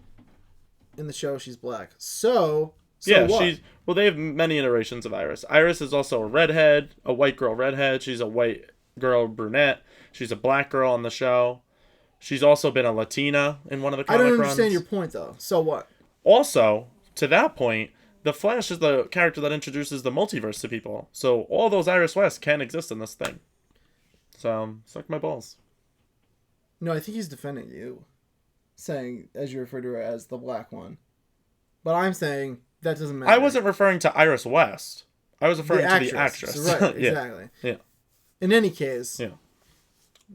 In the show, she's black. So yeah, what? they have many iterations of Iris. Iris is also a redhead, a white girl redhead. She's a white girl brunette. She's a black girl on the show. She's also been a Latina in one of the comic runs. I don't runs. understand your point, though. So what? Also, to that point, the Flash is the character that introduces the multiverse to people. So all those Iris West can exist in this thing. So, suck my balls. No, I think he's defending you. Saying, as you refer to her as the black one. But I'm saying that doesn't matter. I wasn't referring to Iris West. I was referring to the actress. Right, exactly. Yeah. In any case, yeah.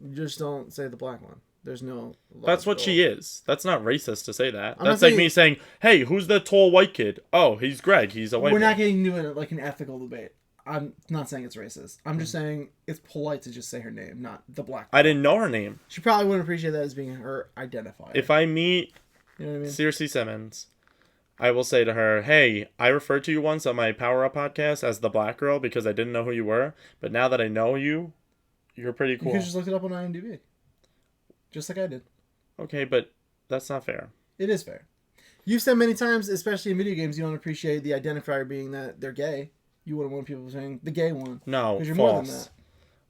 You just don't say the black one. There's no... That's what she is. That's not racist to say that. I'm That's not like me saying, hey, who's the tall white kid? Oh, he's Greg. He's a white We're boy. not getting into like an ethical debate. I'm not saying it's racist. I'm just saying it's polite to just say her name, not the black one. I didn't know her name. She probably wouldn't appreciate that as being her identifier. If I meet you know what I mean? Cersei Simmons I will say to her, hey, I referred to you once on my Power Up podcast as the black girl because I didn't know who you were. But now that I know you, you're pretty cool. You could just look it up on IMDb. Just like I did. Okay, but that's not fair. It is fair. You've said many times, especially in video games, you don't appreciate the identifier being that they're gay. You wouldn't want people saying the gay one. No, because you're false. more than that.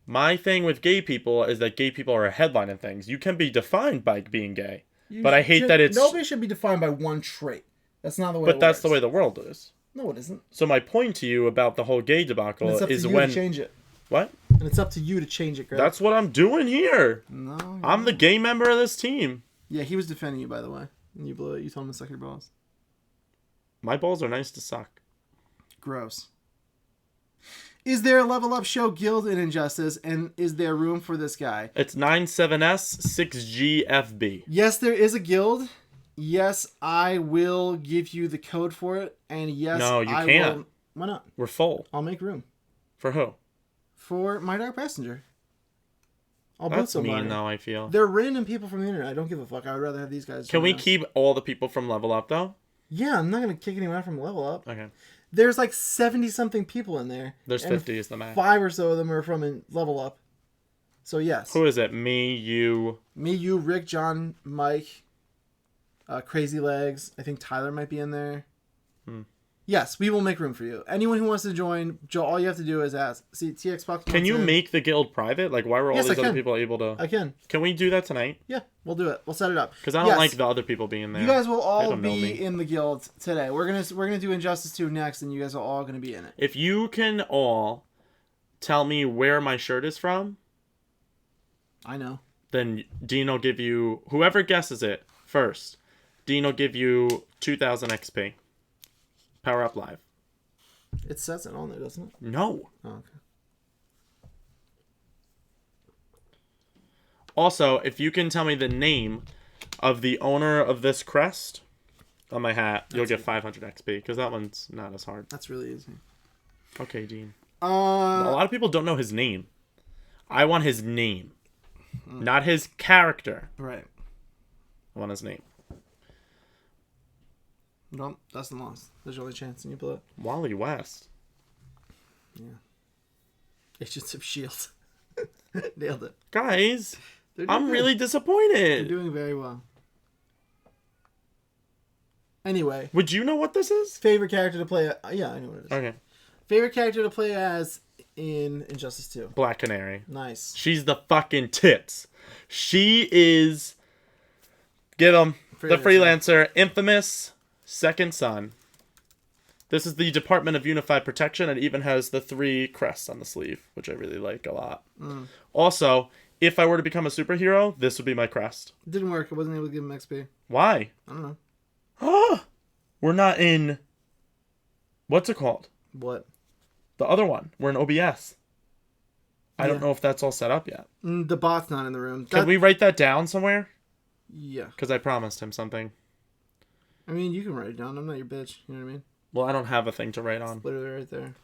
My thing with gay people is that gay people are a headline in things. You can be defined by being gay. But I hate that it's... Nobody should be defined by one trait. That's not the way But that's the way the world is. No, it isn't. So my point to you about the whole gay debacle is when... It's up to you to change it. What? And it's up to you to change it, Greg. That's what I'm doing here. No. I'm the gay member of this team. Yeah, he was defending you, by the way. And you blew it. You told him to suck your balls. My balls are nice to suck. Gross. Is there a Level Up Show guild in Injustice, and is there room for this guy? It's 97S6GFB. Yes, there is a guild. Yes, I will give you the code for it. And yes, no, you can't. Will... Why not? We're full. I'll make room. For who? For My Dark Passenger. I'll That's put somebody. mean, though, I feel. They're random people from the internet. I don't give a fuck. I would rather have these guys. Can we keep all the people from Level Up, though? Yeah, I'm not going to kick anyone out from Level Up. Okay. There's like 70-something people in there. There's 50 is the max. 5 or so of them are from Level Up. So, yes. Who is it? Me, you... Me, you, Rick, John, Mike, Crazy Legs. I think Tyler might be in there. Yes, we will make room for you. Anyone who wants to join, Joe, all you have to do is ask. See, TXbox. Can you make the guild private? Like, why were all these other people able to... I can. Can we do that tonight? Yeah, we'll do it. We'll set it up. Because I don't like the other people being there. You guys will all be in the guild today. We're gonna do Injustice 2 next, and you guys are all gonna be in it. If you can all tell me where my shirt is from... I know. Then Dean will give you... Whoever guesses it first, Dean will give you 2,000 XP. Power Up Live. It says it on there, doesn't it? No. Oh, okay. Also, if you can tell me the name of the owner of this crest on my hat, you'll get 500 XP, because that one's not as hard. That's really easy. Okay, Dean. A lot of people don't know his name. I want his name. Not his character. Right. I want his name. Nope, that's the loss. There's your only chance, and you blow it. Wally West. Yeah. Agents of S.H.I.E.L.D. Nailed it. Guys, I'm really disappointed. You're doing very well. Anyway. Would you know what this is? Favorite character to play... yeah, I know what it is. Okay. Favorite character to play as in Injustice 2. Black Canary. Nice. She's the fucking tits. She is... Get him. The freelancer. Infamous... Second Son. This is the Department of Unified Protection. It even has the 3 crests on the sleeve, which I really like a lot. Also, if I were to become a superhero, this would be my crest. It didn't work. I wasn't able to give him XP. Why? I don't know. We're not in... What's it called? What? The other one. We're in OBS. I don't know if that's all set up yet. The bot's not in the room. Can we write that down somewhere? Yeah. Because I promised him something. I mean, you can write it down. I'm not your bitch. You know what I mean? Well, I don't have a thing to write on. It's literally right there.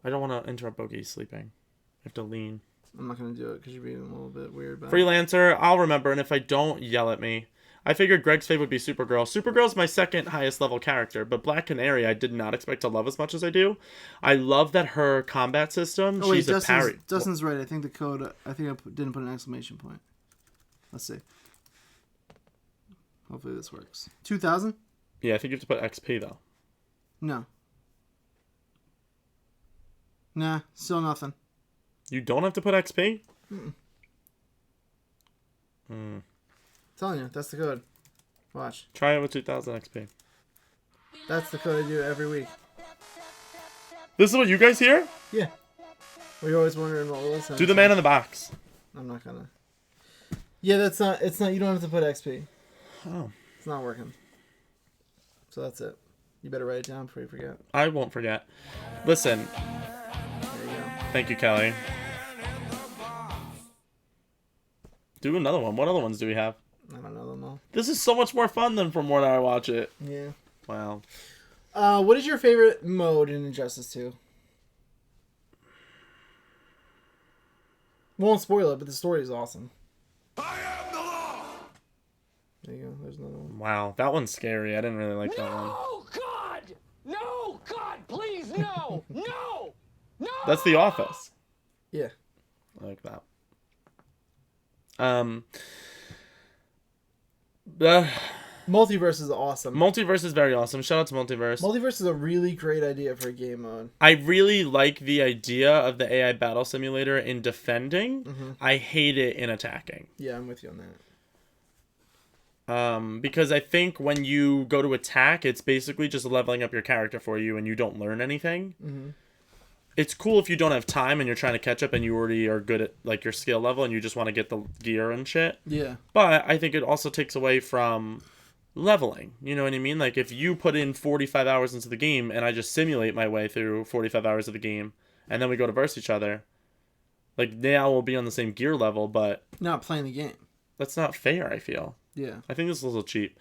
I don't want to interrupt Bogey sleeping. I have to lean. I'm not going to do it because you're being a little bit weird about Freelancer, I'll remember, and if I don't, yell at me. I figured Greg's fave would be Supergirl. Supergirl's my second highest level character, but Black Canary I did not expect to love as much as I do. I love that her combat system, she's a parry. Dustin's right. I think the code, I didn't put an exclamation point. Let's see. Hopefully this works. 2,000? Yeah, I think you have to put XP, though. No. Nah, still nothing. You don't have to put XP? Telling you, that's the code. Watch. Try it with 2,000 XP. That's the code I do every week. This is what you guys hear? Yeah. We're always wondering what we're listening to. Do the man in the box. I'm not gonna. Yeah, it's not, you don't have to put XP. Oh. It's not working. So that's it. You better write it down before you forget. I won't forget. Listen. There you go. Thank you, Kelly. Do another one. What other ones do we have? I don't know them all. This is so much more fun than from when I watch it. Yeah. Wow. What is your favorite mode in Injustice 2? Won't spoil it, but the story is awesome. I am the law! There you go. There's another one. Wow, that one's scary. I didn't really like that one. No! No! No! That's The Office. Yeah. I like that. The Multiverse is awesome. Multiverse is very awesome. Shout out to Multiverse. Multiverse is a really great idea for a game mode. I really like the idea of the AI battle simulator in defending. Mm-hmm. I hate it in attacking. Yeah, I'm with you on that. Because I think when you go to attack, it's basically just leveling up your character for you and you don't learn anything. Mm-hmm. It's cool if you don't have time and you're trying to catch up and you already are good at like your skill level and you just want to get the gear and shit. Yeah. But I think it also takes away from leveling. You know what I mean? Like if you put in 45 hours into the game and I just simulate my way through 45 hours of the game and then we go to verse each other, like now we'll be on the same gear level, but Not playing the game. that's not fair, I feel. Yeah. I think this is a little cheap.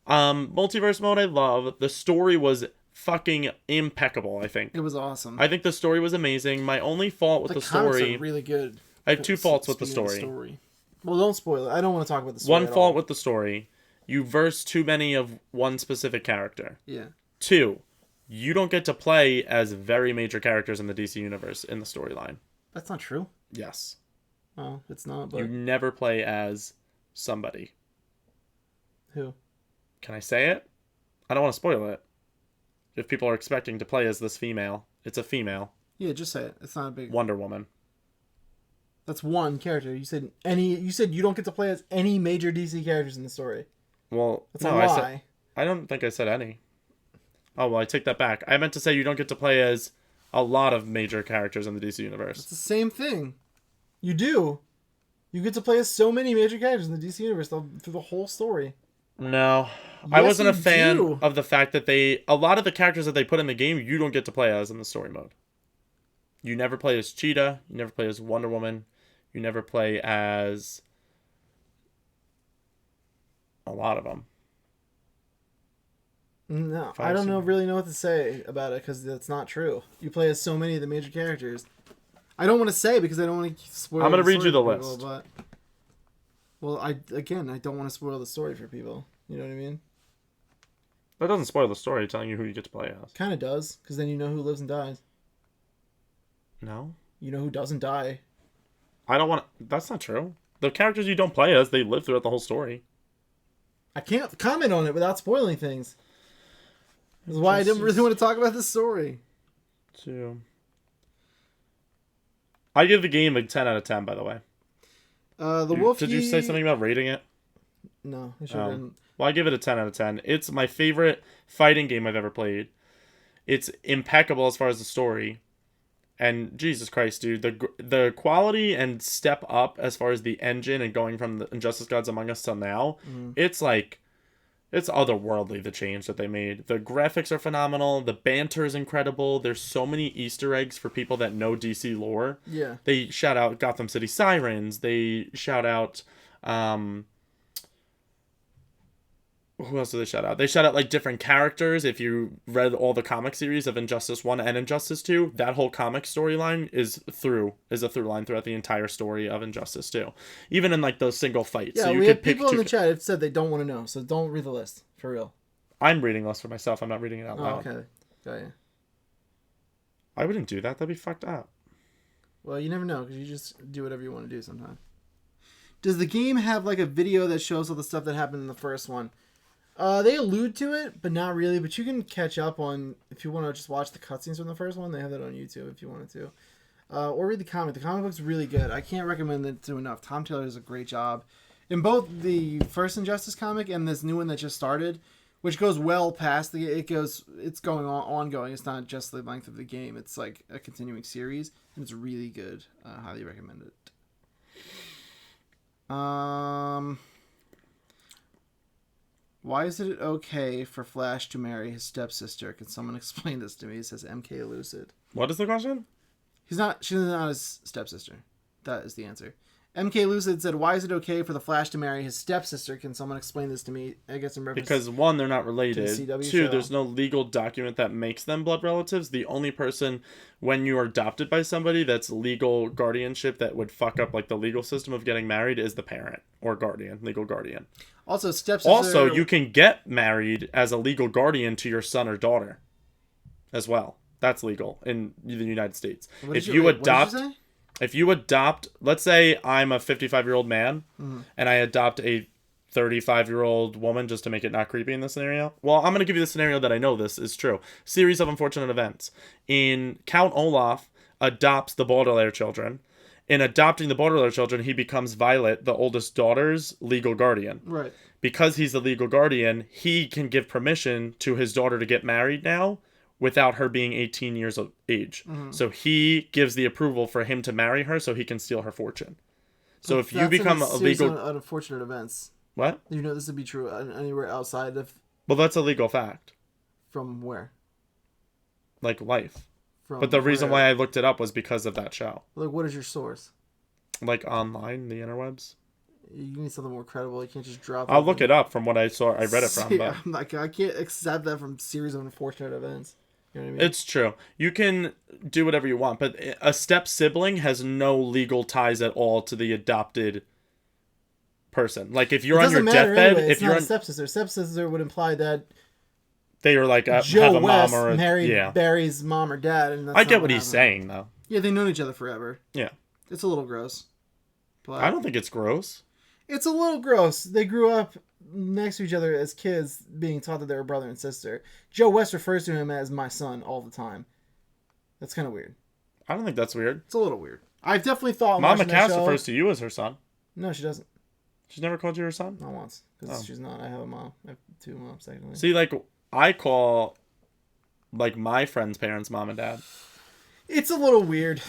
Multiverse mode I love. The story was fucking impeccable, I think. It was awesome. I think the story was amazing. My only fault with the comics story... are really good. I have two faults with the Speaking of story. Well, don't spoil it. I don't want to talk about the story. One at fault all. with the story. You verse too many of one specific character. Yeah. Two, you don't get to play as very major characters in the DC universe in the storyline. That's not true. Yes. Oh, it's not. But You never play as somebody. who? Can I say it? I don't want to spoil it. If people are expecting to play as this female, it's a female. Yeah, just say it. It's not a big. Wonder Woman. That's one character. You said any. You said you don't get to play as any major DC characters in the story. Well, That's no, a I lie. said I don't think I said any. Oh well, I take that back. I meant to say you don't get to play as a lot of major characters in the DC universe. It's the same thing. You do. You get to play as so many major characters in the DC universe through the whole story. No. I Yes, wasn't a you fan do. of the fact that a lot of the characters that they put in the game, you don't get to play as in the story mode. You never play as Cheetah. You never play as Wonder Woman. You never play as a lot of them. No, Fire I don't Sign. really know what to say about it because that's not true. You play as so many of the major characters. I don't want to say because I don't want to spoil. I'm gonna the read you story the for people, list. But well, I don't want to spoil the story for people. You know what I mean? That doesn't spoil the story telling you who you get to play as. Kind of does because then you know who lives and dies. No? You know who doesn't die. I don't want to... That's not true. The characters you don't play as, they live throughout the whole story. I can't comment on it without spoiling things. That's why I didn't really want to talk about this story. Two. I give the game a 10 out of 10, by the way. The Wolf. Did you say something about rating it? No, I sure didn't. Well, I give it a 10 out of 10. It's my favorite fighting game I've ever played. It's impeccable as far as the story. And Jesus Christ, dude, the quality and step up as far as the engine and going from the Injustice Gods Among Us till now, it's like, it's otherworldly, the change that they made. The graphics are phenomenal. The banter is incredible. There's so many Easter eggs for people that know DC lore. Yeah. They shout out Gotham City Sirens. They shout out, who else do they shout out? They shout out like different characters. If you read all the comic series of Injustice 1 and Injustice 2, that whole comic storyline is a through line throughout the entire story of Injustice 2. Even in like those single fights. Yeah, so you we could have pick people in two. the chat have said they don't want to know, so don't read the list for real. I'm reading this for myself. I'm not reading it out Oh, loud. okay. Got you. I wouldn't do that. That'd be fucked up. Well, you never know because you just do whatever you want to do sometimes. Does the game have like a video that shows all the stuff that happened in the first one? They allude to it, but not really. But you can catch up on if you want to just watch the cutscenes from the first one. They have that on YouTube if you wanted to, or read the comic. The comic book's really good. I can't recommend it to enough. Tom Taylor does a great job in both the first Injustice comic and this new one that just started, which goes well past it's going on ongoing. It's not just the length of the game. It's like a continuing series, and it's really good. Highly recommend it. Why is it okay for Flash to marry his stepsister? Can someone explain this to me? It says MK Lucid. What is the question? She's not his stepsister. That is the answer. MK Lucid said, why is it okay for the Flash to marry his stepsister? Can someone explain this to me? I guess in reference Because one, they're not related. To the CW Two, show. there's no legal document that makes them blood relatives. The only person, when you are adopted by somebody, that's legal guardianship that would fuck up like the legal system of getting married is the parent or guardian, legal guardian. Also, stepsister. Also, you can get married as a legal guardian to your son or daughter, as well. That's legal in the United States. What If did you wait, what did adopt, you say? if you adopt, let's say I'm a 55-year-old man and I adopt a 35-year-old woman, just to make it not creepy in this scenario. Well, I'm going to give you the scenario that I know this is true. Series of unfortunate events. In Count Olaf adopts the Baudelaire children. In adopting the Baudelaire children, he becomes Violet, the oldest daughter's legal guardian. Right. Because he's the legal guardian, he can give permission to his daughter to get married now without her being 18 years of age. So he gives the approval for him to marry her so he can steal her fortune. So if you become a legal... unfortunate events. What? You know this would be true anywhere outside of... Well, that's a legal fact. From where? Like life. From But the reason where? why I looked it up was because of that show. Like, what is your source? Like online, the interwebs. You need something more credible. You can't just drop... I'll look it up from what I saw. I read it from. See, But I'm like, I can't accept that from series of unfortunate events. You know what I mean? it's true. You can do whatever you want, but a step sibling has no legal ties at all to the adopted person. Like if you're on your deathbed, anyway. if you're not on, a stepsister. Stepsister would imply that they are like Joe have a West mom or a, married yeah. Barry's mom or dad, and that's I not get what he's happened. saying though. Yeah, they've known each other forever. Yeah, It's a little gross. But I don't think it's gross. It's a little gross. They grew up next to each other as kids, being taught that they were brother and sister. Joe West refers to him as my son all the time. That's kind of weird. I don't think that's weird. It's a little weird. I've definitely thought. Mama watching that Cass show- refers to you as her son. No, she doesn't. She's never called you her son. Not once, because Oh. she's not. I have a mom. I have two moms, technically. See, like I call like my friend's parents mom and dad. It's a little weird.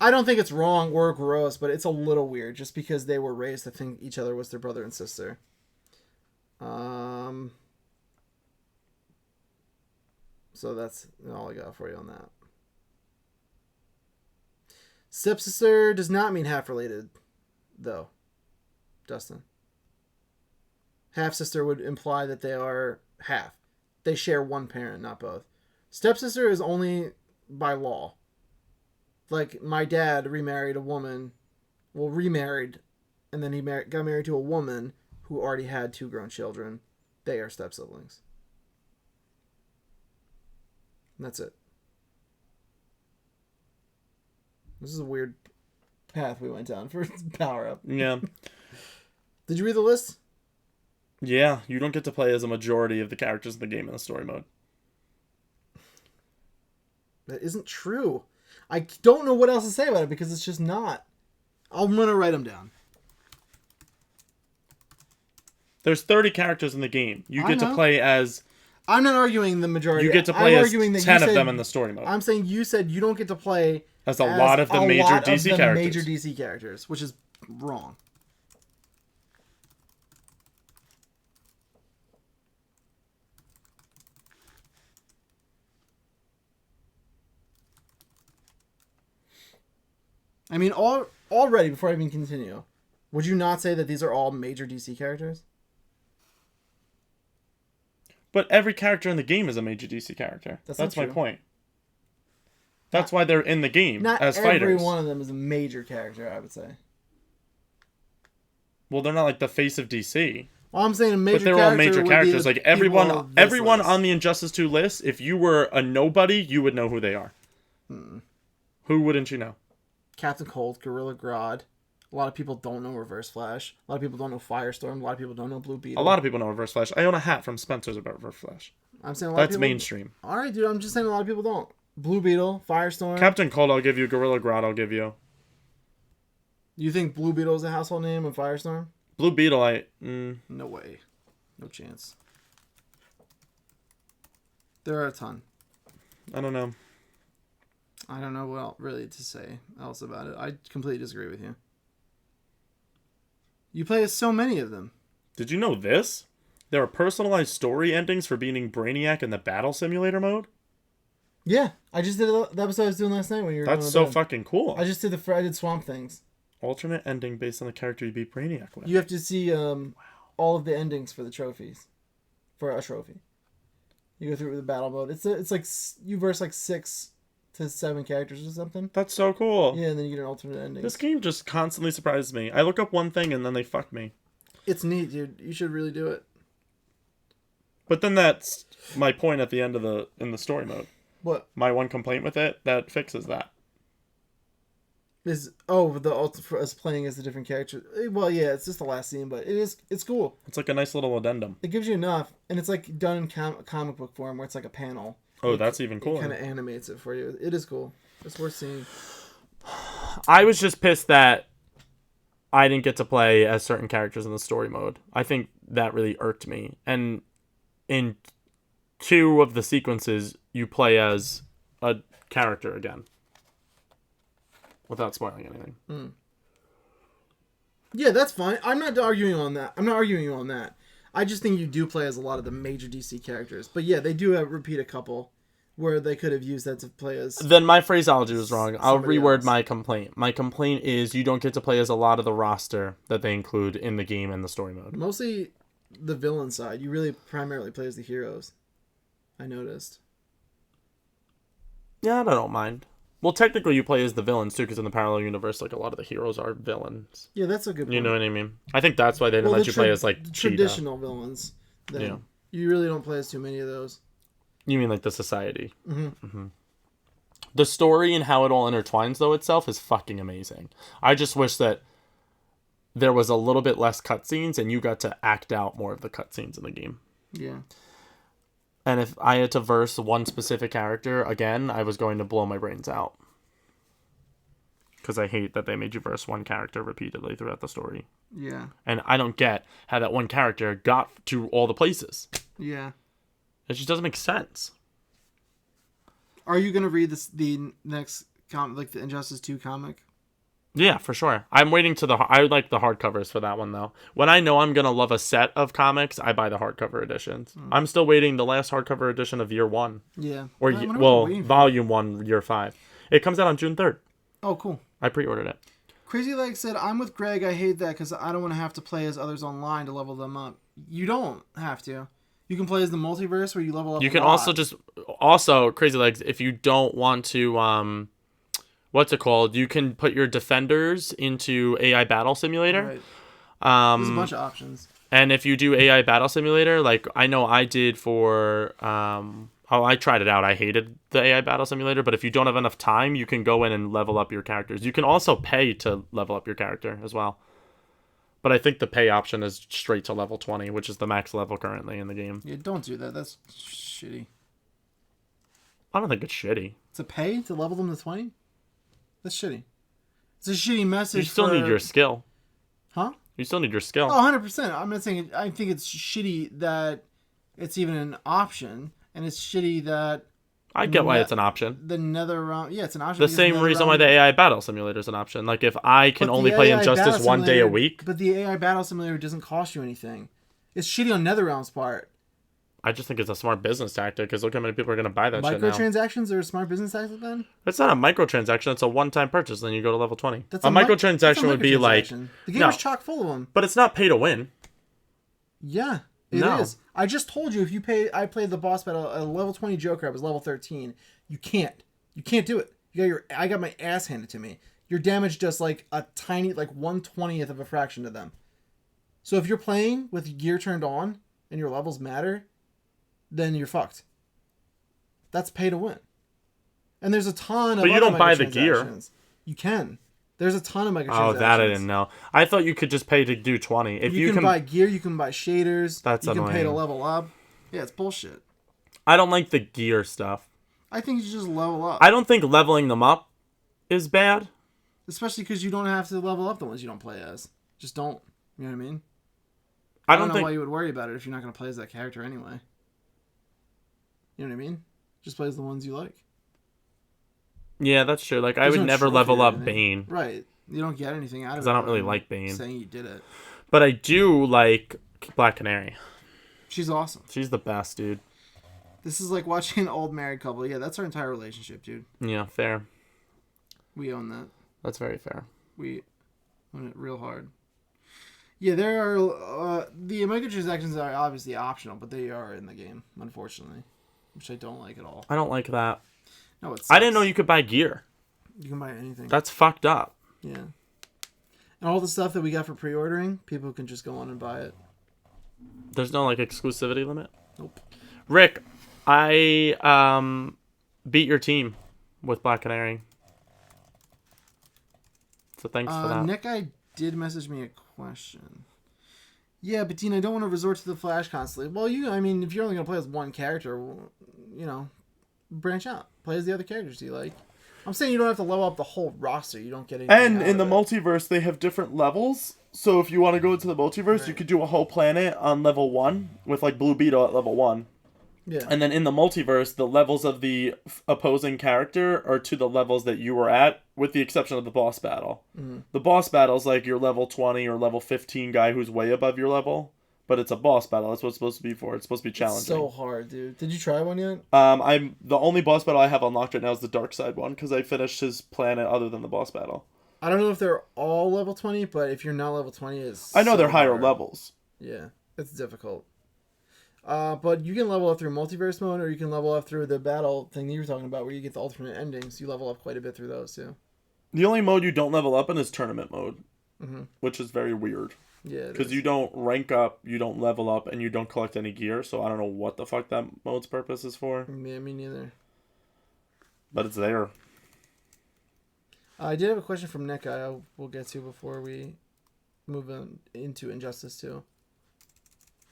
I don't think it's wrong or gross, but it's a little weird just because they were raised to think each other was their brother and sister. So that's all I got for you on that. Stepsister does not mean half related, though. Dustin. Half sister would imply that they are half. They share one parent, not both. Stepsister is only by law. Like, my dad remarried a woman, remarried, and then he got married to a woman who already had two grown children. They are step-siblings. And that's it. This is a weird path we went down for power-up. Yeah. Did you read the list? Yeah, you don't get to play as a majority of the characters in the game in the story mode. That isn't true. I don't know what else to say about it because it's just not. I'm going to write them down. There's 30 characters in the game. You I get to know. play as... I'm not arguing the majority. You get to play I'm as arguing that 10 you of said- them in the story mode. I'm saying you said you don't get to play As a lot of the major DC characters. Major DC characters, which is wrong. I mean, already before I even continue, would you not say that these are all major DC characters? But every character in the game is a major DC character. That's That's not my true. point. That's why they're in the game Not as every fighters. one of them is a major character, I would say. Well, they're not like the face of DC. Well, I'm saying a major But they're character all major would be characters. the Like people everyone of this list. on the Injustice 2 list, if you were a nobody, you would know who they are. Who wouldn't you know? Captain Cold, Gorilla Grodd. A lot of people don't know Reverse Flash. A lot of people don't know Firestorm. A lot of people don't know Blue Beetle. A lot of people know Reverse Flash. I own a hat from Spencer's about Reverse Flash. I'm saying a lot That's of people... mainstream. All right, dude. I'm just saying a lot of people don't. Blue Beetle, Firestorm. Captain Cold, I'll give you. Gorilla Grodd, I'll give you. You think Blue Beetle is a household name of Firestorm? Blue Beetle, No way. No chance. There are a ton. I don't know. I don't know what really to say else about it. I completely disagree with you. You play as so many of them. Did you know this? There are personalized story endings for beating Brainiac in the Battle Simulator mode? Yeah, I just did the episode I was doing last night when you were That's going so to bed. fucking cool. I just did I did Swamp Things. Alternate ending based on the character you beat Brainiac with. You have to see all of the endings for the trophies. For a trophy. You go through it with the battle mode. It's like you verse like 6 to 7 characters or something. That's so cool. Yeah, and then you get an alternate ending. This game just constantly surprises me. I look up one thing and then they fuck me. It's neat, dude. You should really do it. But then that's my point at the end of in the story mode. What My one complaint with it that fixes that. is? Oh, the ult for us playing as a different character. Well, yeah, it's just the last scene, but it's cool. It's like a nice little addendum. It gives you enough, and it's like done in comic book form where it's like a panel. Oh, that's even It cooler. kind of animates it for you. It is cool. It's worth seeing. I was just pissed that I didn't get to play as certain characters in the story mode. I think that really irked me. And in 2 of the sequences, you play as a character again. Without spoiling anything. Yeah, that's fine. I'm not arguing on that. I just think you do play as a lot of the major DC characters. But yeah, they do repeat a couple where they could have used that to play as... Then my phraseology was wrong. I'll Somebody reword else. my complaint. My complaint is you don't get to play as a lot of the roster that they include in the game and the story mode. Mostly the villain side. You really primarily play as the heroes. I noticed. Yeah, I don't mind. Well, technically you play as the villains too, because in the parallel universe, like a lot of the heroes are villains. Yeah, that's a good point. You know what I mean? I think that's why they didn't let you play as like the Cheetah. traditional villains. Then. Yeah. You really don't play as too many of those. You mean like the society? Mm-hmm. The story and how it all intertwines though itself is fucking amazing. I just wish that there was a little bit less cutscenes and you got to act out more of the cutscenes in the game. Yeah. And if I had to verse one specific character again, I was going to blow my brains out. Because I hate that they made you verse one character repeatedly throughout the story. Yeah. And I don't get how that one character got to all the places. Yeah. It just doesn't make sense. Are you gonna read the next like the Injustice 2 comic? Yeah, for sure. I'm waiting to I would like the hardcovers for that one though. When I know I'm gonna love a set of comics, I buy the hardcover editions. I'm still waiting the last hardcover edition of Year 1. Yeah. Or I wonder what they're waiting for. Volume 1, Year 5. It comes out on June 3rd. Oh, cool. I pre-ordered it. Crazy Leg said, "I'm with Greg. I hate that because I don't want to have to play as others online to level them up. You don't have to. You can play as the multiverse where you level up. You a can lot. also Crazy Legs, if you don't want to what's it called? You can put your defenders into AI Battle Simulator. Right. There's a bunch of options. And if you do AI Battle Simulator, like I know I did for I tried it out. I hated the AI Battle Simulator, but if you don't have enough time, you can go in and level up your characters. You can also pay to level up your character as well. But I think the pay option is straight to level 20, which is the max level currently in the game. Yeah, don't do that. That's shitty. I don't think it's shitty. To pay to level them to 20? That's shitty. It's a shitty message. You still need your skill. Huh? You still need your skill. Oh, 100%. I'm not saying... I think it's shitty that it's even an option, and it's shitty that... I get why it's an option. The Nether Realm... Yeah, it's an option. The same reason why the AI Battle Simulator is an option. Like, if I can only play Injustice one day a week... But the AI Battle Simulator doesn't cost you anything. It's shitty on NetherRealm's part. I just think it's a smart business tactic, because look how many people are going to buy that shit now. Microtransactions are a smart business tactic then? It's not a microtransaction, it's a one-time purchase, then you go to level 20. That's a microtransaction would be like... The game is chock full of them. But it's not pay to win. Yeah, it is. I just told you if you pay... I played the boss battle, a level 20 Joker, I was level 13. You can't. You can't do it. I got my ass handed to me. Your damage does like a tiny, like 1/20th of a fraction to them. So if you're playing with gear turned on and your levels matter, then you're fucked. That's pay to win. And there's a ton of... But you don't buy the gear. You can. There's a ton of microtransactions. Oh, that I didn't know. I thought you could just pay to do 20. If you can buy gear, you can buy shaders. That's you can annoying. pay to level up. Yeah, it's bullshit. I don't like the gear stuff. I think you should just level up. I don't think leveling them up is bad. Especially because you don't have to level up the ones you don't play as. Just don't. You know what I mean? I don't know think why you would worry about it if you're not going to play as that character anyway. You know what I mean? Just play as the ones you like. Yeah, that's true. Like, I There's would no never trophy level or up anything. Bane. Right. You don't get anything out of it. Because I don't really like Bane. Saying you did it. But I do like Black Canary. She's awesome. She's the best, dude. This is like watching an old married couple. Yeah, that's our entire relationship, dude. Yeah, fair. We own that. That's very fair. We own it real hard. Yeah, there are... the microtransactions are obviously optional, but they are in the game, unfortunately. Which I don't like at all. I don't like that. No, it sucks. I didn't know you could buy gear. You can buy anything. That's fucked up. Yeah. And all the stuff that we got for pre-ordering, people can just go on and buy it. There's no, like, exclusivity limit? Nope. Rick, I beat your team with Black Canary. So thanks for that. Nick, I did message me a question. Yeah, but Dean, I don't want to resort to the Flash constantly. Well, if you're only going to play as one character, branch out. Play as the other characters you like. I'm saying you don't have to level up the whole roster. You don't get anything And out in the of it. multiverse, they have different levels. So if you want to go into the multiverse, you could do a whole planet on level 1 with like Blue Beetle at level 1. Yeah. And then in the multiverse, the levels of the opposing character are to the levels that you were at, with the exception of the boss battle. Mm-hmm. The boss battle is like your level 20 or level 15 guy who's way above your level. But it's a boss battle. That's what it's supposed to be for. It's supposed to be challenging. It's so hard, dude. Did you try one yet? I'm the only boss battle I have unlocked right now is the Dark Side one, because I finished his planet other than the boss battle. I don't know if they're all level 20, but if you're not level 20, it's I know so they're higher hard. levels. Yeah, it's difficult. But you can level up through multiverse mode, or you can level up through the battle thing that you were talking about, where you get the alternate endings. You level up quite a bit through those too. The only mode you don't level up in is tournament mode, Mm-hmm. which is very weird. Yeah, it Because is. you don't rank up, you don't level up, and you don't collect any gear, so I don't know what the fuck that mode's purpose is for. Yeah, me neither. But it's there. I did have a question from Nick. We'll get to before we move into Injustice 2.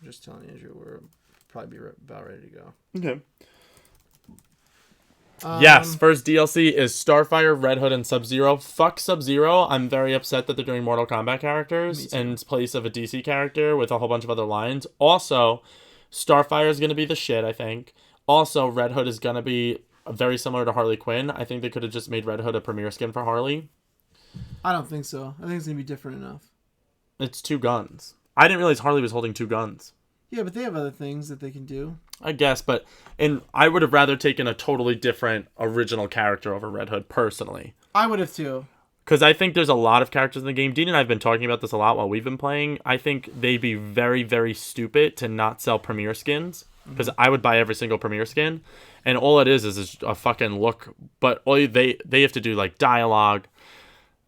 I'm just telling Andrew we're probably about ready to go. Okay. Yes, first DLC is Starfire, Red Hood, and Sub-Zero. Fuck Sub-Zero. I'm very upset that they're doing Mortal Kombat characters in place of a DC character with a whole bunch of other lines. Also, Starfire is going to be the shit, I think. Also, Red Hood is going to be very similar to Harley Quinn. I think they could have just made Red Hood a premier skin for Harley. I don't think so. I think it's going to be different enough. It's 2 guns. I didn't realize Harley was holding 2 guns. Yeah, but they have other things that they can do. I guess, but I would have rather taken a totally different original character over Red Hood, personally. I would have too. Because I think there's a lot of characters in the game. Dean and I have been talking about this a lot while we've been playing. I think they'd be very, very stupid to not sell premier skins. Because I would buy every single premier skin. And all it is a fucking look. But they have to do, like, dialogue.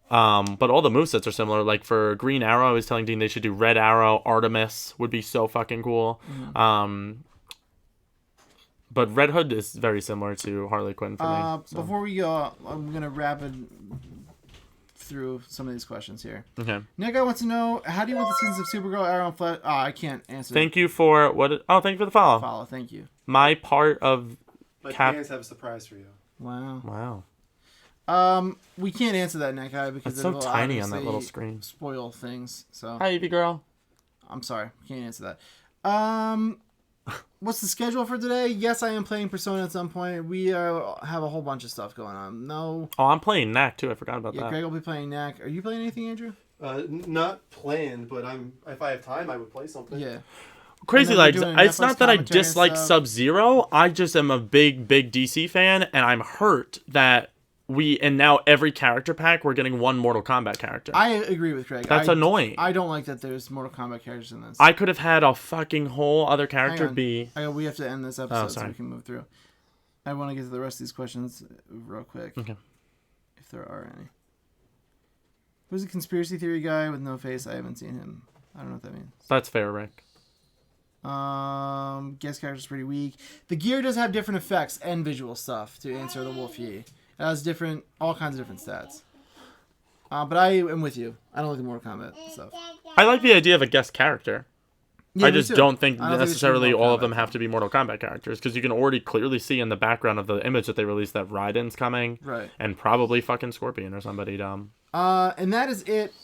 But all the movesets are similar. Like, for Green Arrow, I was telling Dean they should do Red Arrow. Artemis would be so fucking cool. But Red Hood is very similar to Harley Quinn for me. So. Before we go, I'm going to rapid through some of these questions here. Okay. Nick, I want to know, how do you want the skins of Supergirl, Arrow, and Flash? Oh, I can't answer. Thank you for what? Oh, thank you for the follow. Follow, thank you. My part of My Cap. parents have a surprise for you. Wow. Wow. We can't answer that, Nick, because It's so it'll tiny on that obviously little screen. spoil things. So Hi, Evie girl. I'm sorry, can't answer that. What's the schedule for today? Yes, I am playing Persona at some point. We have a whole bunch of stuff going on. No, Oh, I'm playing Knack too. I forgot about yeah, that. Greg will be playing Knack. Are you playing anything, Andrew? Not planned, but if I have time, I would play something. Yeah. Crazy And then we're Legs. doing a It's Netflix not that I commentary and dislike stuff. Sub-Zero. I just am a big DC fan, and I'm hurt that now every character pack we're getting one Mortal Kombat character. I agree with Greg. That's annoying. I don't like that there's Mortal Kombat characters in this. I could have had a fucking whole other Hang character on. be. We have to end this episode so sorry. we can move through. I want to get to the rest of these questions real quick. Okay. If there are any. Who's a conspiracy theory guy with no face? I haven't seen him. I don't know what that means. That's fair, Rick. Guest character's pretty weak. The gear does have different effects and visual stuff to answer the Wolf Yi. It has all kinds of different stats. But I am with you. I don't like the Mortal Kombat stuff. I like the idea of a guest character. Yeah, I me just too. don't think I don't think it should be necessarily Mortal all of Kombat. them have to be Mortal Kombat characters, because you can already clearly see in the background of the image that they released that Raiden's coming. Right. And probably fucking Scorpion or somebody dumb. And that is it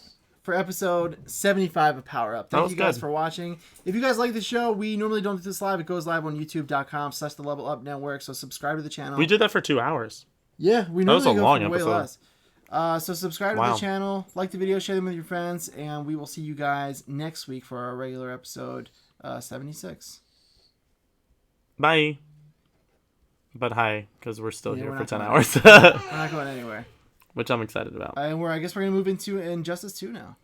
for episode 75 of Power Up. That Thank was you guys good. for watching. If you guys like the show, we normally don't do this live. It goes live on youtube.com/the Level Up Network. So subscribe to the channel. We did that for 2 hours. Yeah, we That was normally a go long for way episode. less. So subscribe to Wow. the channel, like the video, share them with your friends, and we will see you guys next week for our regular episode 76. Bye. But hi, because we're still Yeah, here we're for not 10 going hours. We're not going anywhere. Which I'm excited about. And I guess we're going to move into Injustice 2 now.